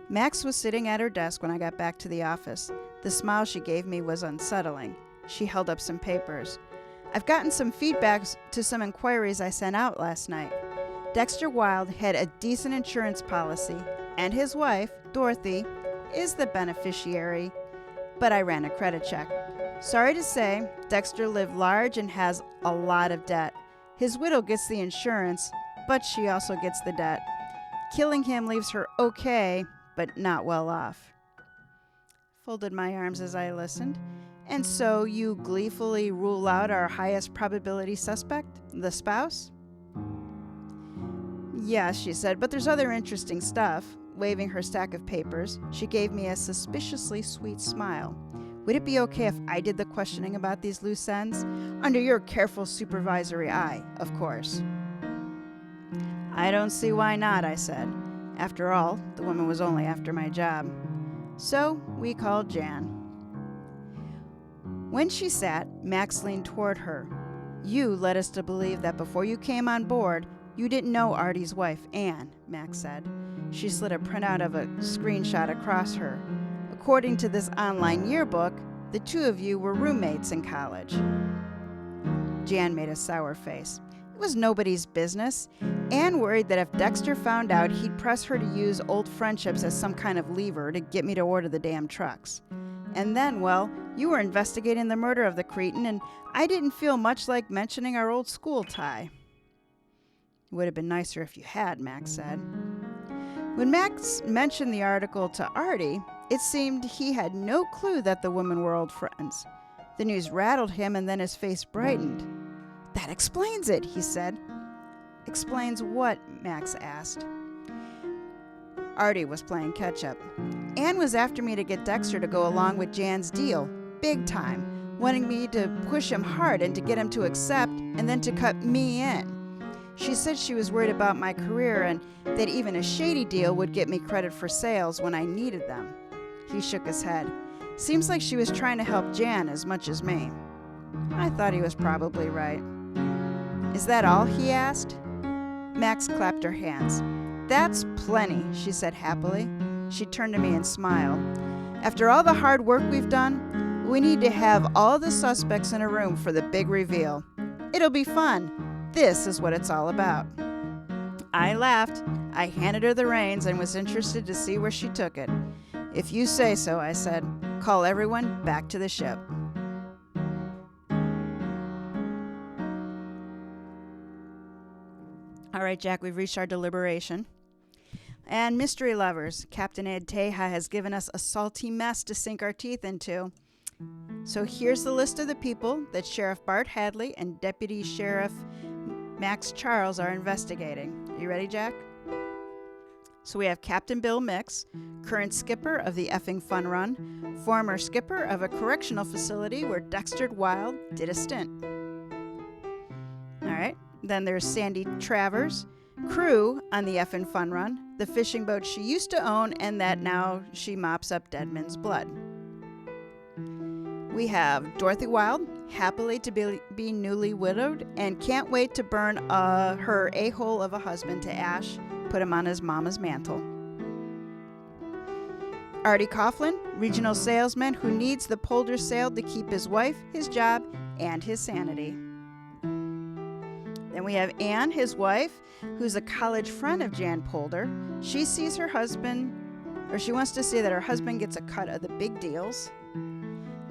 Max was sitting at her desk when I got back to the office. The smile she gave me was unsettling. She held up some papers. I've gotten some feedbacks to some inquiries I sent out last night. Dexter Wilde had a decent insurance policy, and his wife, Dorothy, is the beneficiary. But I ran a credit check. Sorry to say, Dexter lived large and has a lot of debt. His widow gets the insurance, but she also gets the debt. Killing him leaves her okay, but not well off. Folded my arms as I listened. And so you gleefully rule out our highest probability suspect, the spouse? Yeah, she said, but there's other interesting stuff. Waving her stack of papers, she gave me a suspiciously sweet smile. Would it be okay if I did the questioning about these loose ends? Under your careful supervisory eye, of course. I don't see why not, I said. After all, the woman was only after my job. So we called Jan. When she sat, Max leaned toward her. You led us to believe that before you came on board, you didn't know Artie's wife, Anne, Max said. She slid a printout of a screenshot across her. According to this online yearbook, the two of you were roommates in college. Jan made a sour face. It was nobody's business. Anne worried that if Dexter found out, he'd press her to use old friendships as some kind of lever to get me to order the damn trucks. And then, well, you were investigating the murder of the cretin, and I didn't feel much like mentioning our old school tie. It would have been nicer if you had, Max said. When Max mentioned the article to Artie, it seemed he had no clue that the women were old friends. The news rattled him, and then his face brightened. That explains it, he said. Explains what? Max asked. Artie was playing catch-up. Anne was after me to get Dexter to go along with Jan's deal, big time, wanting me to push him hard and to get him to accept and then to cut me in. She said she was worried about my career and that even a shady deal would get me credit for sales when I needed them. He shook his head. Seems like she was trying to help Jan as much as me. I thought he was probably right. Is that all? He asked. Max clapped her hands. That's plenty, she said happily. She turned to me and smiled. After all the hard work we've done, we need to have all the suspects in a room for the big reveal. It'll be fun. This is what it's all about. I laughed. I handed her the reins and was interested to see where she took it. If you say so, I said. Call everyone back to the ship. All right, Jack, we've reached our deliberation. And mystery lovers, Captain Ed Teja has given us a salty mess to sink our teeth into. So here's the list of the people that Sheriff Bart Hadley and Deputy Sheriff Max Charles are investigating. You ready, Jack? So we have Captain Bill Mix, current skipper of the effing Fun Run, former skipper of a correctional facility where Dexter Wild did a stint. All right. Then there's Sandy Travers, crew on the effing Fun Run, the fishing boat she used to own and that now she mops up Deadman's blood. We have Dorothy Wild, happily to be newly widowed and can't wait to burn her a-hole of a husband to ash, put him on his mama's mantle. Artie Coughlin, regional salesman who needs the polder sailed to keep his wife, his job, and his sanity. Then we have Anne, his wife, who's a college friend of Jan Polder. She sees her husband, or she wants to see that her husband gets a cut of the big deals.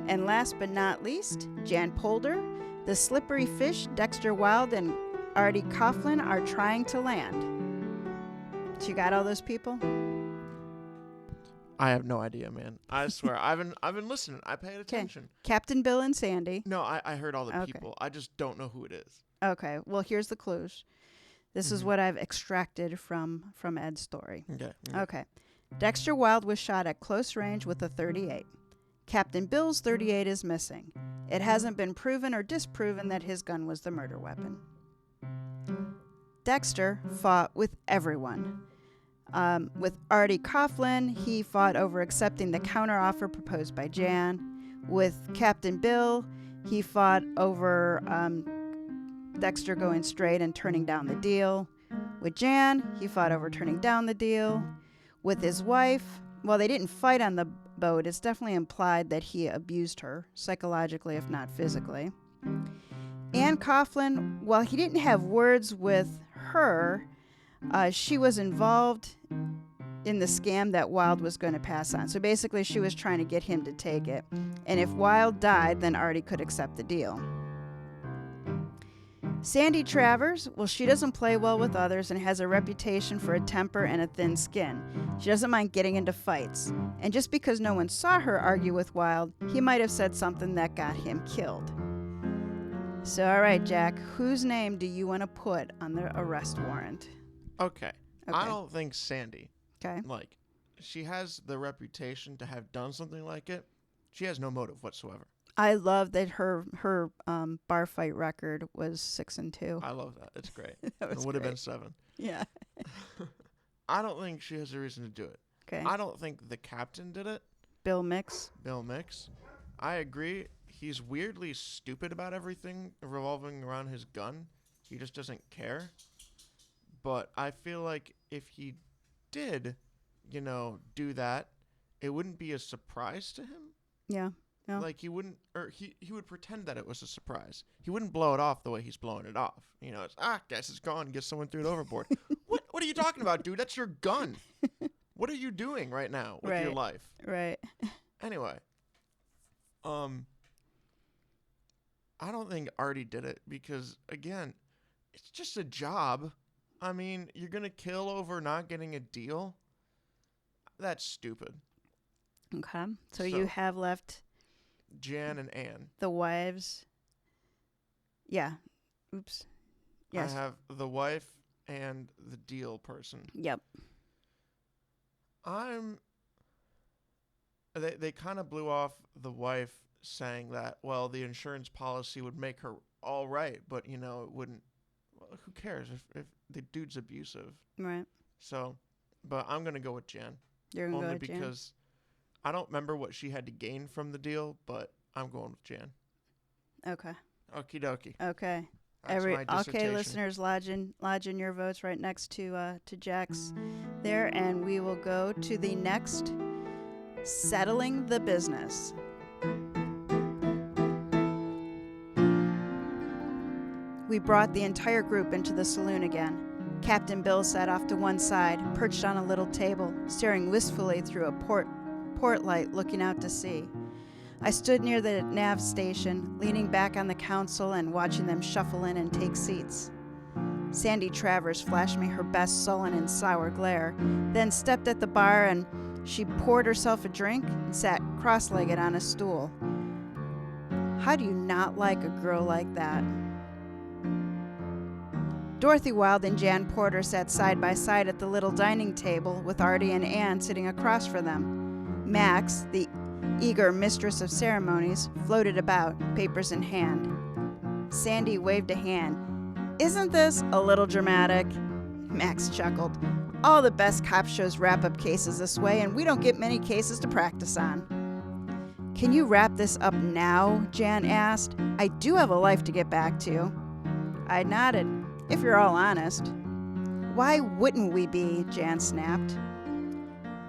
And last but not least, Jan Polder, the slippery fish Dexter Wild and Artie Coughlin are trying to land. So you got all those people? I have no idea, man. I swear, I've been listening. I paid attention. Captain Bill and Sandy. No, I heard all the people. I just don't know who it is. Okay, well, here's the clues. This is what I've extracted from Ed's story. Okay. Dexter Wild was shot at close range with a .38. Captain Bill's .38 is missing. It hasn't been proven or disproven that his gun was the murder weapon. Dexter fought with everyone. With Artie Coughlin, he fought over accepting the counteroffer proposed by Jan. With Captain Bill, he fought over Dexter going straight and turning down the deal. With Jan, he fought over turning down the deal. With his wife, well, they didn't fight on the boat. It's definitely implied that he abused her, psychologically if not physically. Anne Coughlin, while he didn't have words with her, she was involved in the scam that Wild was going to pass on. So basically, she was trying to get him to take it. And if Wild died, then Artie could accept the deal. Sandy Travers, well, she doesn't play well with others and has a reputation for a temper and a thin skin. She doesn't mind getting into fights. And just because no one saw her argue with Wild, he might have said something that got him killed. So, all right, Jack, whose name do you want to put on the arrest warrant? Okay. I don't think Sandy. Okay. Like, she has the reputation to have done something like it. She has no motive whatsoever. I love that her bar fight record was 6-2. I love that. It's great. It would have been 7. Yeah. I don't think she has a reason to do it. Okay. I don't think the captain did it. Bill Mix. Bill Mix. I agree. he's weirdly stupid about everything revolving around his gun. He just doesn't care. But I feel like if he did, do that, it wouldn't be a surprise to him. Yeah. No. Like he wouldn't, or he would pretend that it was a surprise. He wouldn't blow it off the way he's blowing it off. It's guess it's gone. Guess someone threw it overboard. What are you talking about, dude? That's your gun. What are you doing right now with your life? Right. Anyway, I don't think Artie did it because, again, it's just a job. I mean, you're gonna kill over not getting a deal? That's stupid. Okay. So you have left Jan and Anne. the wives. Yeah. Oops. Yes. I have the wife and the deal person. Yep. They kind of blew off the wife saying that, well, the insurance policy would make her all right, but, it wouldn't. Well, who cares if the dude's abusive? Right. So, but I'm going to go with Jan. You're going to go Only with Jan? because I don't remember what she had to gain from the deal, but I'm going with Jan. Okay. Okie dokie. Okay. That's my dissertation. Okay, listeners, lodge in your votes right next to Jack's there, and we will go to the next settling the business. We brought the entire group into the saloon again. Captain Bill sat off to one side, perched on a little table, staring wistfully through a port light looking out to sea. I stood near the nav station, leaning back on the console and watching them shuffle in and take seats. Sandy Travers flashed me her best sullen and sour glare, then stepped at the bar and she poured herself a drink and sat cross-legged on a stool. How do you not like a girl like that? Dorothy Wilde and Jan Porter sat side by side at the little dining table with Artie and Anne sitting across from them. Max, the eager mistress of ceremonies, floated about, papers in hand. Sandy waved a hand. Isn't this a little dramatic? Max chuckled. All the best cop shows wrap up cases this way, and we don't get many cases to practice on. Can you wrap this up now? Jan asked. I do have a life to get back to. I nodded. If you're all honest. Why wouldn't we be? Jan snapped.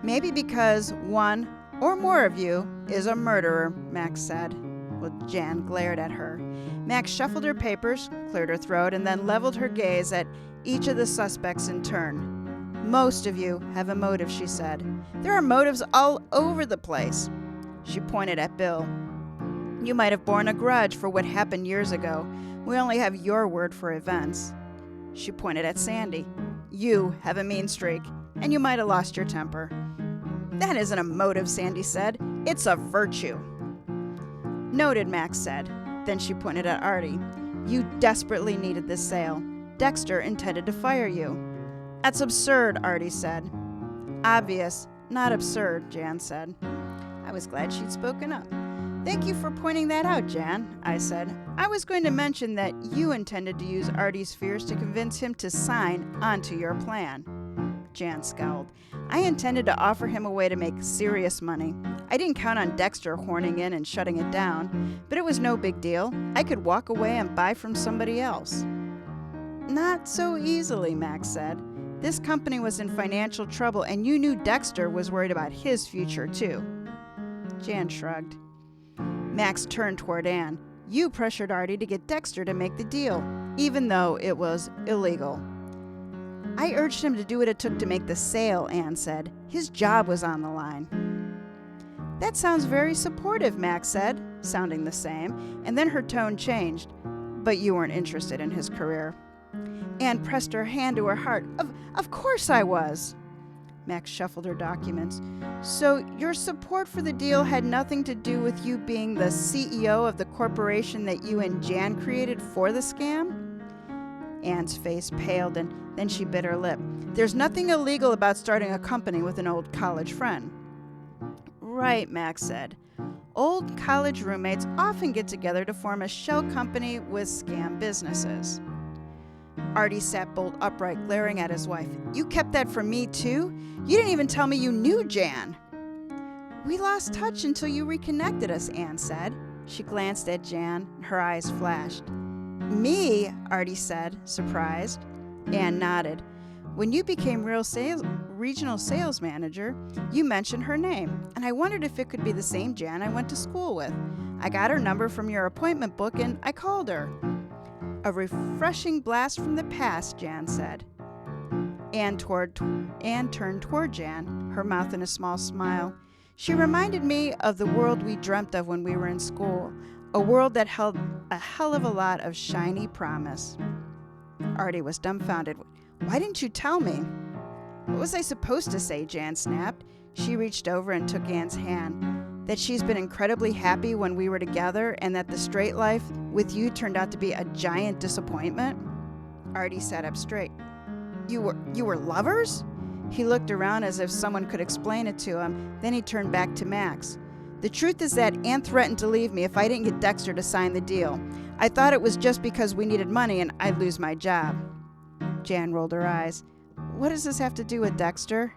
Maybe because one or more of you is a murderer, Max said. Well, Jan glared at her. Max shuffled her papers, cleared her throat, and then leveled her gaze at each of the suspects in turn. Most of you have a motive, she said. There are motives all over the place. She pointed at Bill. You might have borne a grudge for what happened years ago. We only have your word for events. She pointed at Sandy. You have a mean streak, and you might have lost your temper. That isn't a motive, Sandy said. It's a virtue. Noted, Max said. Then she pointed at Artie. You desperately needed this sale. Dexter intended to fire you. That's absurd, Artie said. Obvious, not absurd, Jan said. I was glad she'd spoken up. Thank you for pointing that out, Jan, I said. I was going to mention that you intended to use Artie's fears to convince him to sign onto your plan. Jan scowled. I intended to offer him a way to make serious money. I didn't count on Dexter horning in and shutting it down, but it was no big deal. I could walk away and buy from somebody else. Not so easily, Max said. This company was in financial trouble, and you knew Dexter was worried about his future, too. Jan shrugged. Max turned toward Anne. You pressured Artie to get Dexter to make the deal, even though it was illegal. I urged him to do what it took to make the sale, Anne said. His job was on the line. That sounds very supportive, Max said, sounding the same, and then her tone changed. But you weren't interested in his career. Anne pressed her hand to her heart. Of course I was. Max shuffled her documents. So your support for the deal had nothing to do with you being the CEO of the corporation that you and Jan created for the scam? Anne's face paled and then she bit her lip. There's nothing illegal about starting a company with an old college friend. Right, Max said. Old college roommates often get together to form a shell company with scam businesses. Artie sat bolt upright, glaring at his wife. You kept that from me, too? You didn't even tell me you knew Jan. We lost touch until you reconnected us, Anne said. She glanced at Jan, and her eyes flashed. Me? Artie said, surprised. Anne nodded. When you became regional sales manager, you mentioned her name, and I wondered if it could be the same Jan I went to school with. I got her number from your appointment book, and I called her. A refreshing blast from the past, Jan said. Anne turned toward Jan, her mouth in a small smile. She reminded me of the world we dreamt of when we were in school, a world that held a hell of a lot of shiny promise. Artie was dumbfounded. Why didn't you tell me? What was I supposed to say? Jan snapped. She reached over and took Anne's hand. That she's been incredibly happy when we were together and that the straight life with you turned out to be a giant disappointment? Artie sat up straight. You were lovers? He looked around as if someone could explain it to him. Then he turned back to Max. The truth is that Anne threatened to leave me if I didn't get Dexter to sign the deal. I thought it was just because we needed money and I'd lose my job. Jan rolled her eyes. What does this have to do with Dexter?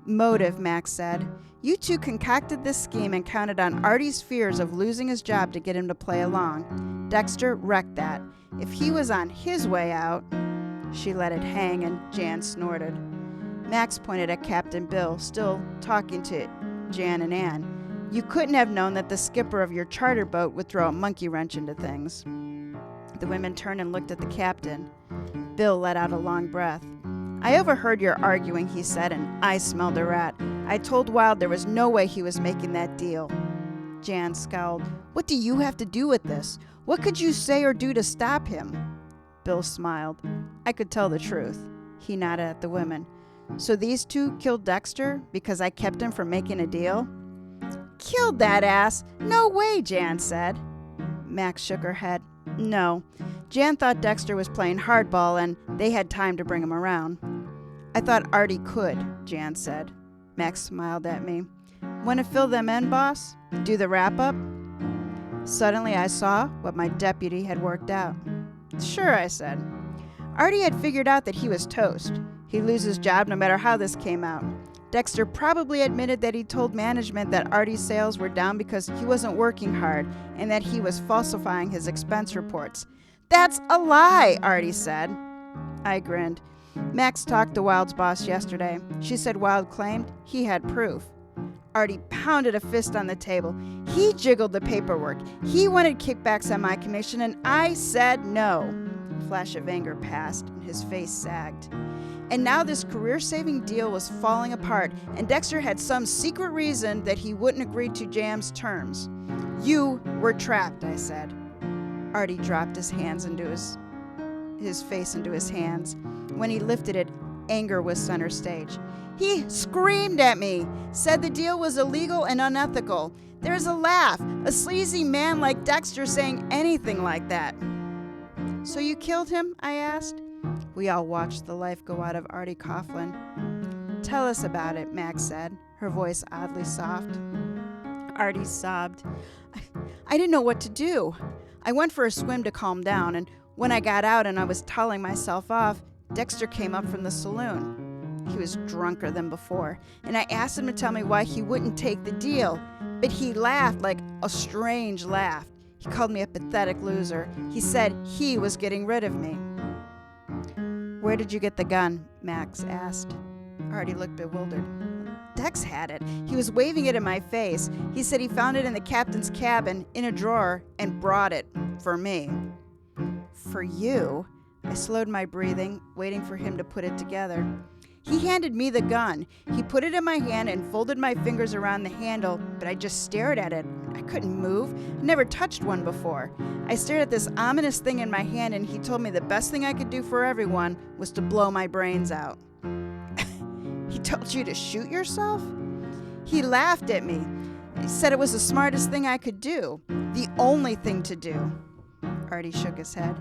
Motive, Max said. You two concocted this scheme and counted on Artie's fears of losing his job to get him to play along. Dexter wrecked that. If he was on his way out... She let it hang and Jan snorted. Max pointed at Captain Bill, still talking to Jan and Anne. You couldn't have known that the skipper of your charter boat would throw a monkey wrench into things. The women turned and looked at the captain. Bill let out a long breath. I overheard your arguing, he said, and I smelled a rat. I told Wilde there was no way he was making that deal. Jan scowled. What do you have to do with this? What could you say or do to stop him? Bill smiled. I could tell the truth. He nodded at the women. So these two killed Dexter because I kept him from making a deal? Killed that ass? No way, Jan said. Max shook her head. No. Jan thought Dexter was playing hardball and they had time to bring him around. I thought Artie could, Jan said. Max smiled at me. Want to fill them in, boss? Do the wrap-up? Suddenly I saw what my deputy had worked out. Sure, I said. Artie had figured out that he was toast. He'd lose his job no matter how this came out. Dexter probably admitted that he told management that Artie's sales were down because he wasn't working hard and that he was falsifying his expense reports. That's a lie, Artie said. I grinned. Max talked to Wilde's boss yesterday. She said Wilde claimed he had proof. Artie pounded a fist on the table. He jiggled the paperwork. He wanted kickbacks on my commission, and I said no. A flash of anger passed, and his face sagged. And now this career-saving deal was falling apart, and Dexter had some secret reason that he wouldn't agree to Jam's terms. You were trapped, I said. Artie dropped his hands into his face into his hands. When he lifted it, anger was center stage. He screamed at me, said the deal was illegal and unethical. There's a laugh, a sleazy man like Dexter saying anything like that. So you killed him? I asked. We all watched the life go out of Artie Coughlin. Tell us about it, Max said, her voice oddly soft. Artie sobbed. I didn't know what to do. I went for a swim to calm down, and when I got out and I was towelling myself off, Dexter came up from the saloon. He was drunker than before, and I asked him to tell me why he wouldn't take the deal, but he laughed like a strange laugh. He called me a pathetic loser. He said he was getting rid of me. Where did you get the gun? Max asked. Artie looked bewildered. Dex had it. He was waving it in my face. He said he found it in the captain's cabin in a drawer and brought it for me. For you? I slowed my breathing, waiting for him to put it together. He handed me the gun. He put it in my hand and folded my fingers around the handle, but I just stared at it. I couldn't move. I never touched one before. I stared at this ominous thing in my hand, and he told me the best thing I could do for everyone was to blow my brains out. He told you to shoot yourself? He laughed at me. He said it was the smartest thing I could do. The only thing to do. Artie shook his head.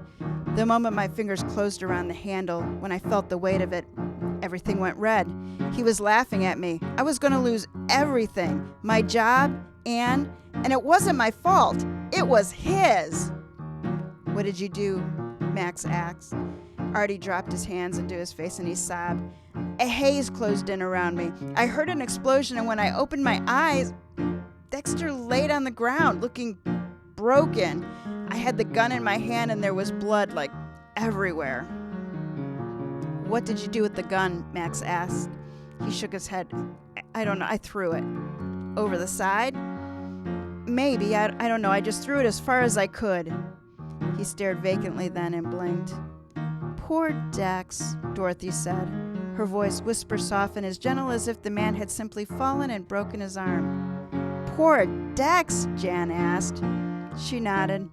The moment my fingers closed around the handle, when I felt the weight of it, everything went red. He was laughing at me. I was going to lose everything. My job, and it wasn't my fault. It was his. What did you do? Max asked. Artie dropped his hands into his face and he sobbed. A haze closed in around me. I heard an explosion, and when I opened my eyes, Dexter laid on the ground, looking broken. I had the gun in my hand and there was blood, like, everywhere. What did you do with the gun? Max asked. He shook his head. I don't know. I threw it. Over the side? Maybe. I don't know. I just threw it as far as I could. He stared vacantly then and blinked. Poor Dex, Dorothy said, her voice whisper soft and as gentle as if the man had simply fallen and broken his arm. Poor Dex? Jan asked. She nodded.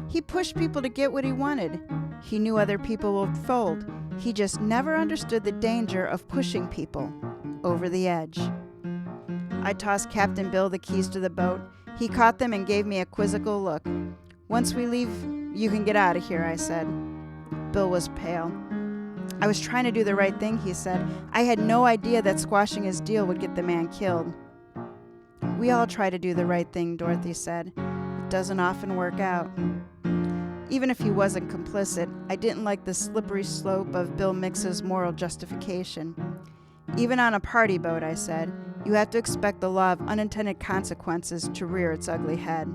He pushed people to get what he wanted. He knew other people would fold. He just never understood the danger of pushing people over the edge. I tossed Captain Bill the keys to the boat. He caught them and gave me a quizzical look. Once we leave, you can get out of here, I said. Bill was pale. I was trying to do the right thing, he said. I had no idea that squashing his deal would get the man killed. We all try to do the right thing, Dorothy said. It doesn't often work out. Even if he wasn't complicit, I didn't like the slippery slope of Bill Mix's moral justification. Even on a party boat, I said, you have to expect the law of unintended consequences to rear its ugly head.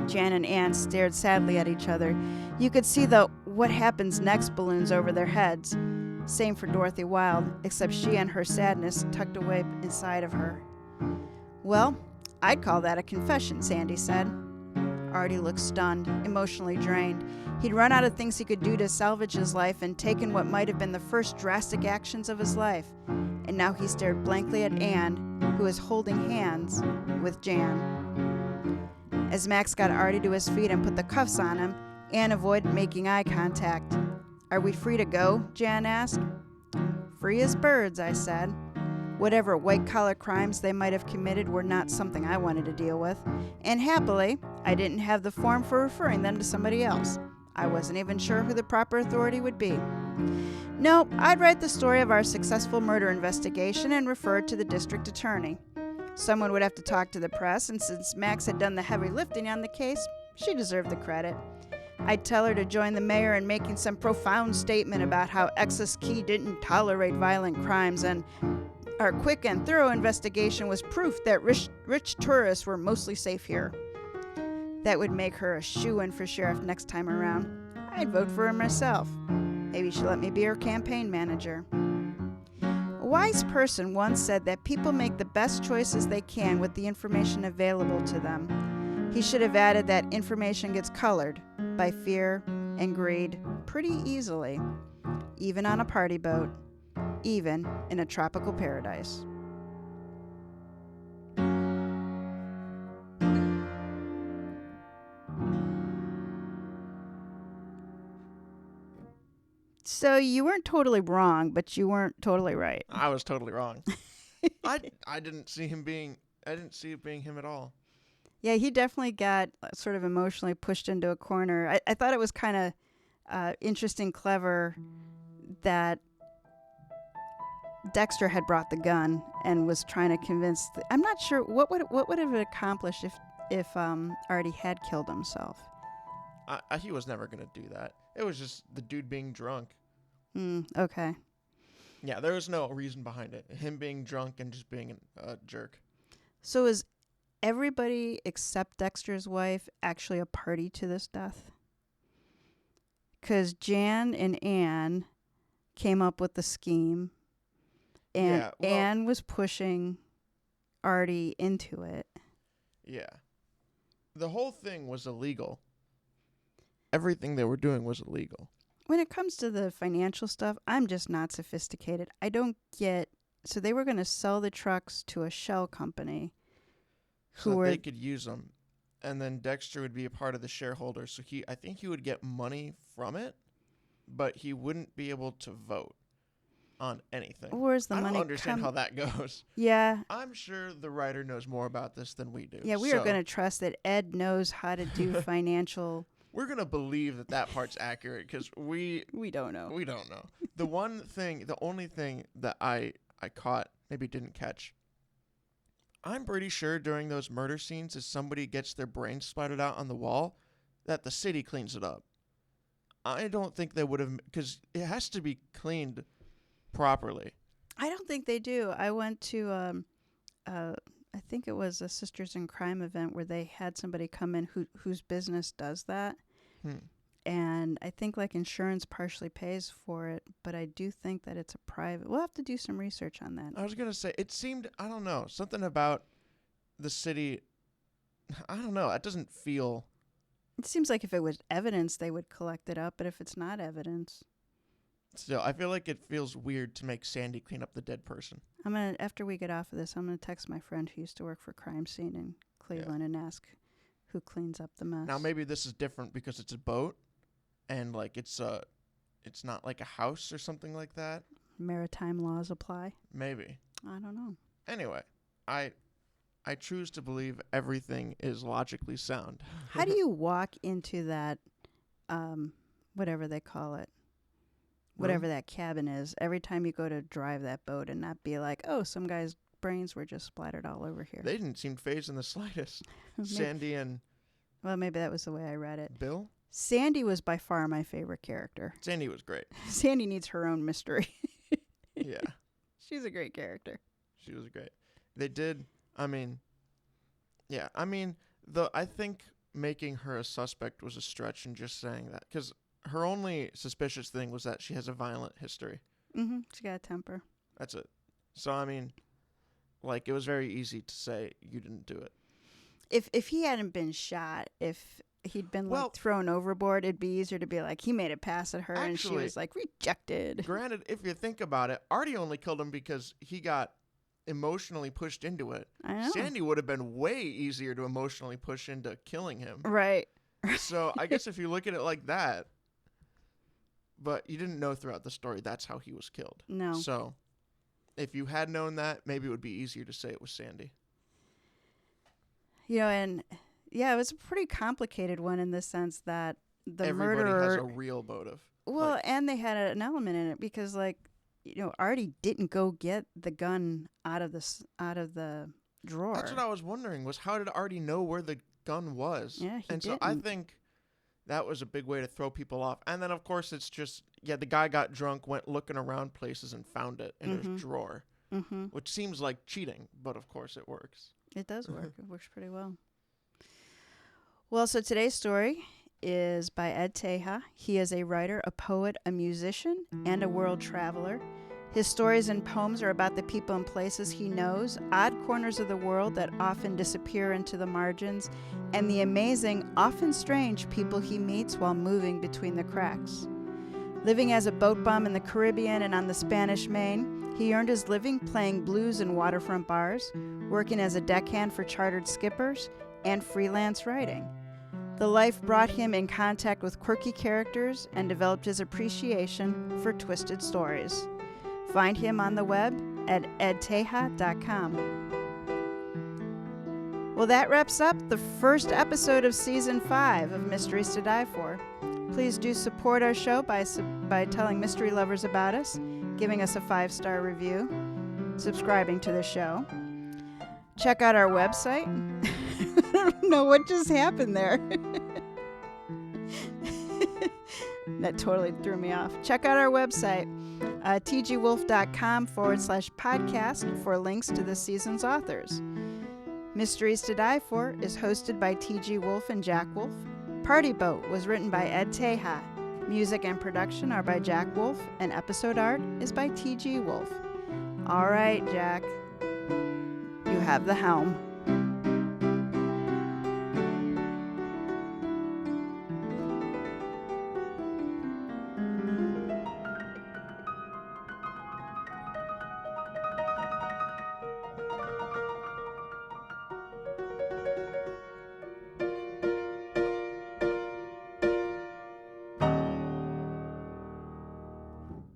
Jan and Anne stared sadly at each other. You could see the what happens next balloons over their heads. Same for Dorothy Wilde, except she and her sadness tucked away inside of her. Well, I'd call that a confession, Sandy said. Artie looked stunned, emotionally drained. He'd run out of things he could do to salvage his life and taken what might have been the first drastic actions of his life. And now he stared blankly at Anne, who was holding hands with Jan. As Max got Artie to his feet and put the cuffs on him, Anne avoided making eye contact. Are we free to go? Jan asked. Free as birds, I said. Whatever white-collar crimes they might have committed were not something I wanted to deal with. And happily, I didn't have the form for referring them to somebody else. I wasn't even sure who the proper authority would be. No, I'd write the story of our successful murder investigation and refer it to the district attorney. Someone would have to talk to the press, and since Max had done the heavy lifting on the case, she deserved the credit. I'd tell her to join the mayor in making some profound statement about how Excess Key didn't tolerate violent crimes, and our quick and thorough investigation was proof that rich tourists were mostly safe here. That would make her a shoo-in for sheriff next time around. I'd vote for her myself. Maybe she'll let me be her campaign manager. A wise person once said that people make the best choices they can with the information available to them. He should have added that information gets colored by fear and greed pretty easily, even on a party boat, even in a tropical paradise. So you weren't totally wrong, but you weren't totally right. I was totally wrong. I didn't see it being him at all. Yeah, he definitely got sort of emotionally pushed into a corner. I thought it was kind of interesting, clever that Dexter had brought the gun and was trying to convince. I'm not sure what would have it accomplished if Artie had killed himself. He was never gonna do that. It was just the dude being drunk. Okay. Yeah, there was no reason behind it. Him being drunk and just being a jerk. So is everybody except Dexter's wife actually a party to this death? Because Jan and Anne came up with the scheme, and Anne was pushing Artie into it. Yeah. The whole thing was illegal. Everything they were doing was illegal. When it comes to the financial stuff, I'm just not sophisticated. I don't get... So they were going to sell the trucks to a shell company. So they could use them. And then Dexter would be a part of the shareholders. So I think he would get money from it, but he wouldn't be able to vote on anything. Where's the money? I don't understand how that goes. Yeah. I'm sure the writer knows more about this than we do. Yeah, we are going to trust that Ed knows how to do financial... We're going to believe that part's accurate because we don't know. We don't know. The only thing that I caught, maybe didn't catch, I'm pretty sure during those murder scenes, if somebody gets their brains splattered out on the wall, that the city cleans it up. I don't think they would have, because it has to be cleaned properly. I don't think they do. I went to I think it was a Sisters in Crime event where they had somebody come in whose business does that. And I think like insurance partially pays for it, but I do think that it's a private. We'll have to do some research on that. I was going to say, it seemed, I don't know, something about the city, I don't know, it doesn't feel... It seems like if it was evidence, they would collect it up, but if it's not evidence... Still, I feel like it feels weird to make Sandy clean up the dead person. After we get off of this, I'm gonna text my friend who used to work for crime scene in Cleveland and ask who cleans up the mess. Now maybe this is different because it's a boat, and like it's not like a house or something like that. Maritime laws apply. Maybe. I don't know. Anyway, I choose to believe everything is logically sound. How do you walk into that, whatever they call it? Whatever that cabin is, every time you go to drive that boat and not be like, oh, some guy's brains were just splattered all over here. They didn't seem phased in the slightest. Sandy and... Well, maybe that was the way I read it. Bill? Sandy was by far my favorite character. Sandy was great. Sandy needs her own mystery. Yeah. She's a great character. She was great. They did, I think making her a suspect was a stretch in just saying that, because her only suspicious thing was that she has a violent history. Mm-hmm. She got a temper. That's it. So, it was very easy to say you didn't do it. If he hadn't been shot, if he'd been thrown overboard, it'd be easier to be like, he made it past at her and she was like, rejected. Granted, if you think about it, Artie only killed him because he got emotionally pushed into it. I know. Sandy would have been way easier to emotionally push into killing him. Right. So I guess if you look at it like that, but you didn't know throughout the story that's how he was killed. No. So if you had known that, maybe it would be easier to say it was Sandy. And it was a pretty complicated one in the sense that Everybody murderer has a real motive. Well, and they had an element in it because, Artie didn't go get the gun out of the drawer. That's what I was wondering, was how did Artie know where the gun was? Yeah, he didn't. So I think that was a big way to throw people off. And then, of course, it's just, the guy got drunk, went looking around places and found it in his drawer, which seems like cheating, but of course it works. It does work. It works pretty well. Well, so today's story is by Ed Teja. He is a writer, a poet, a musician, and a world traveler. His stories and poems are about the people and places he knows, odd corners of the world that often disappear into the margins, and the amazing, often strange people he meets while moving between the cracks. Living as a boat bum in the Caribbean and on the Spanish Main, he earned his living playing blues in waterfront bars, working as a deckhand for chartered skippers, and freelance writing. The life brought him in contact with quirky characters and developed his appreciation for twisted stories. Find him on the web at edteja.com. Well, that wraps up the first episode of Season 5 of Mysteries to Die For. Please do support our show by telling mystery lovers about us, giving us a 5-star review, subscribing to the show. Check out our website. I don't know what just happened there. That totally threw me off. Check out our website, tgwolff.com/podcast for links to this season's authors. Mysteries to Die For is hosted by TG Wolff and Jack Wolff. Party Boat was written by Ed Teja. Music and production are by Jack Wolff, and episode art is by TG Wolff. All right, Jack, you have the helm.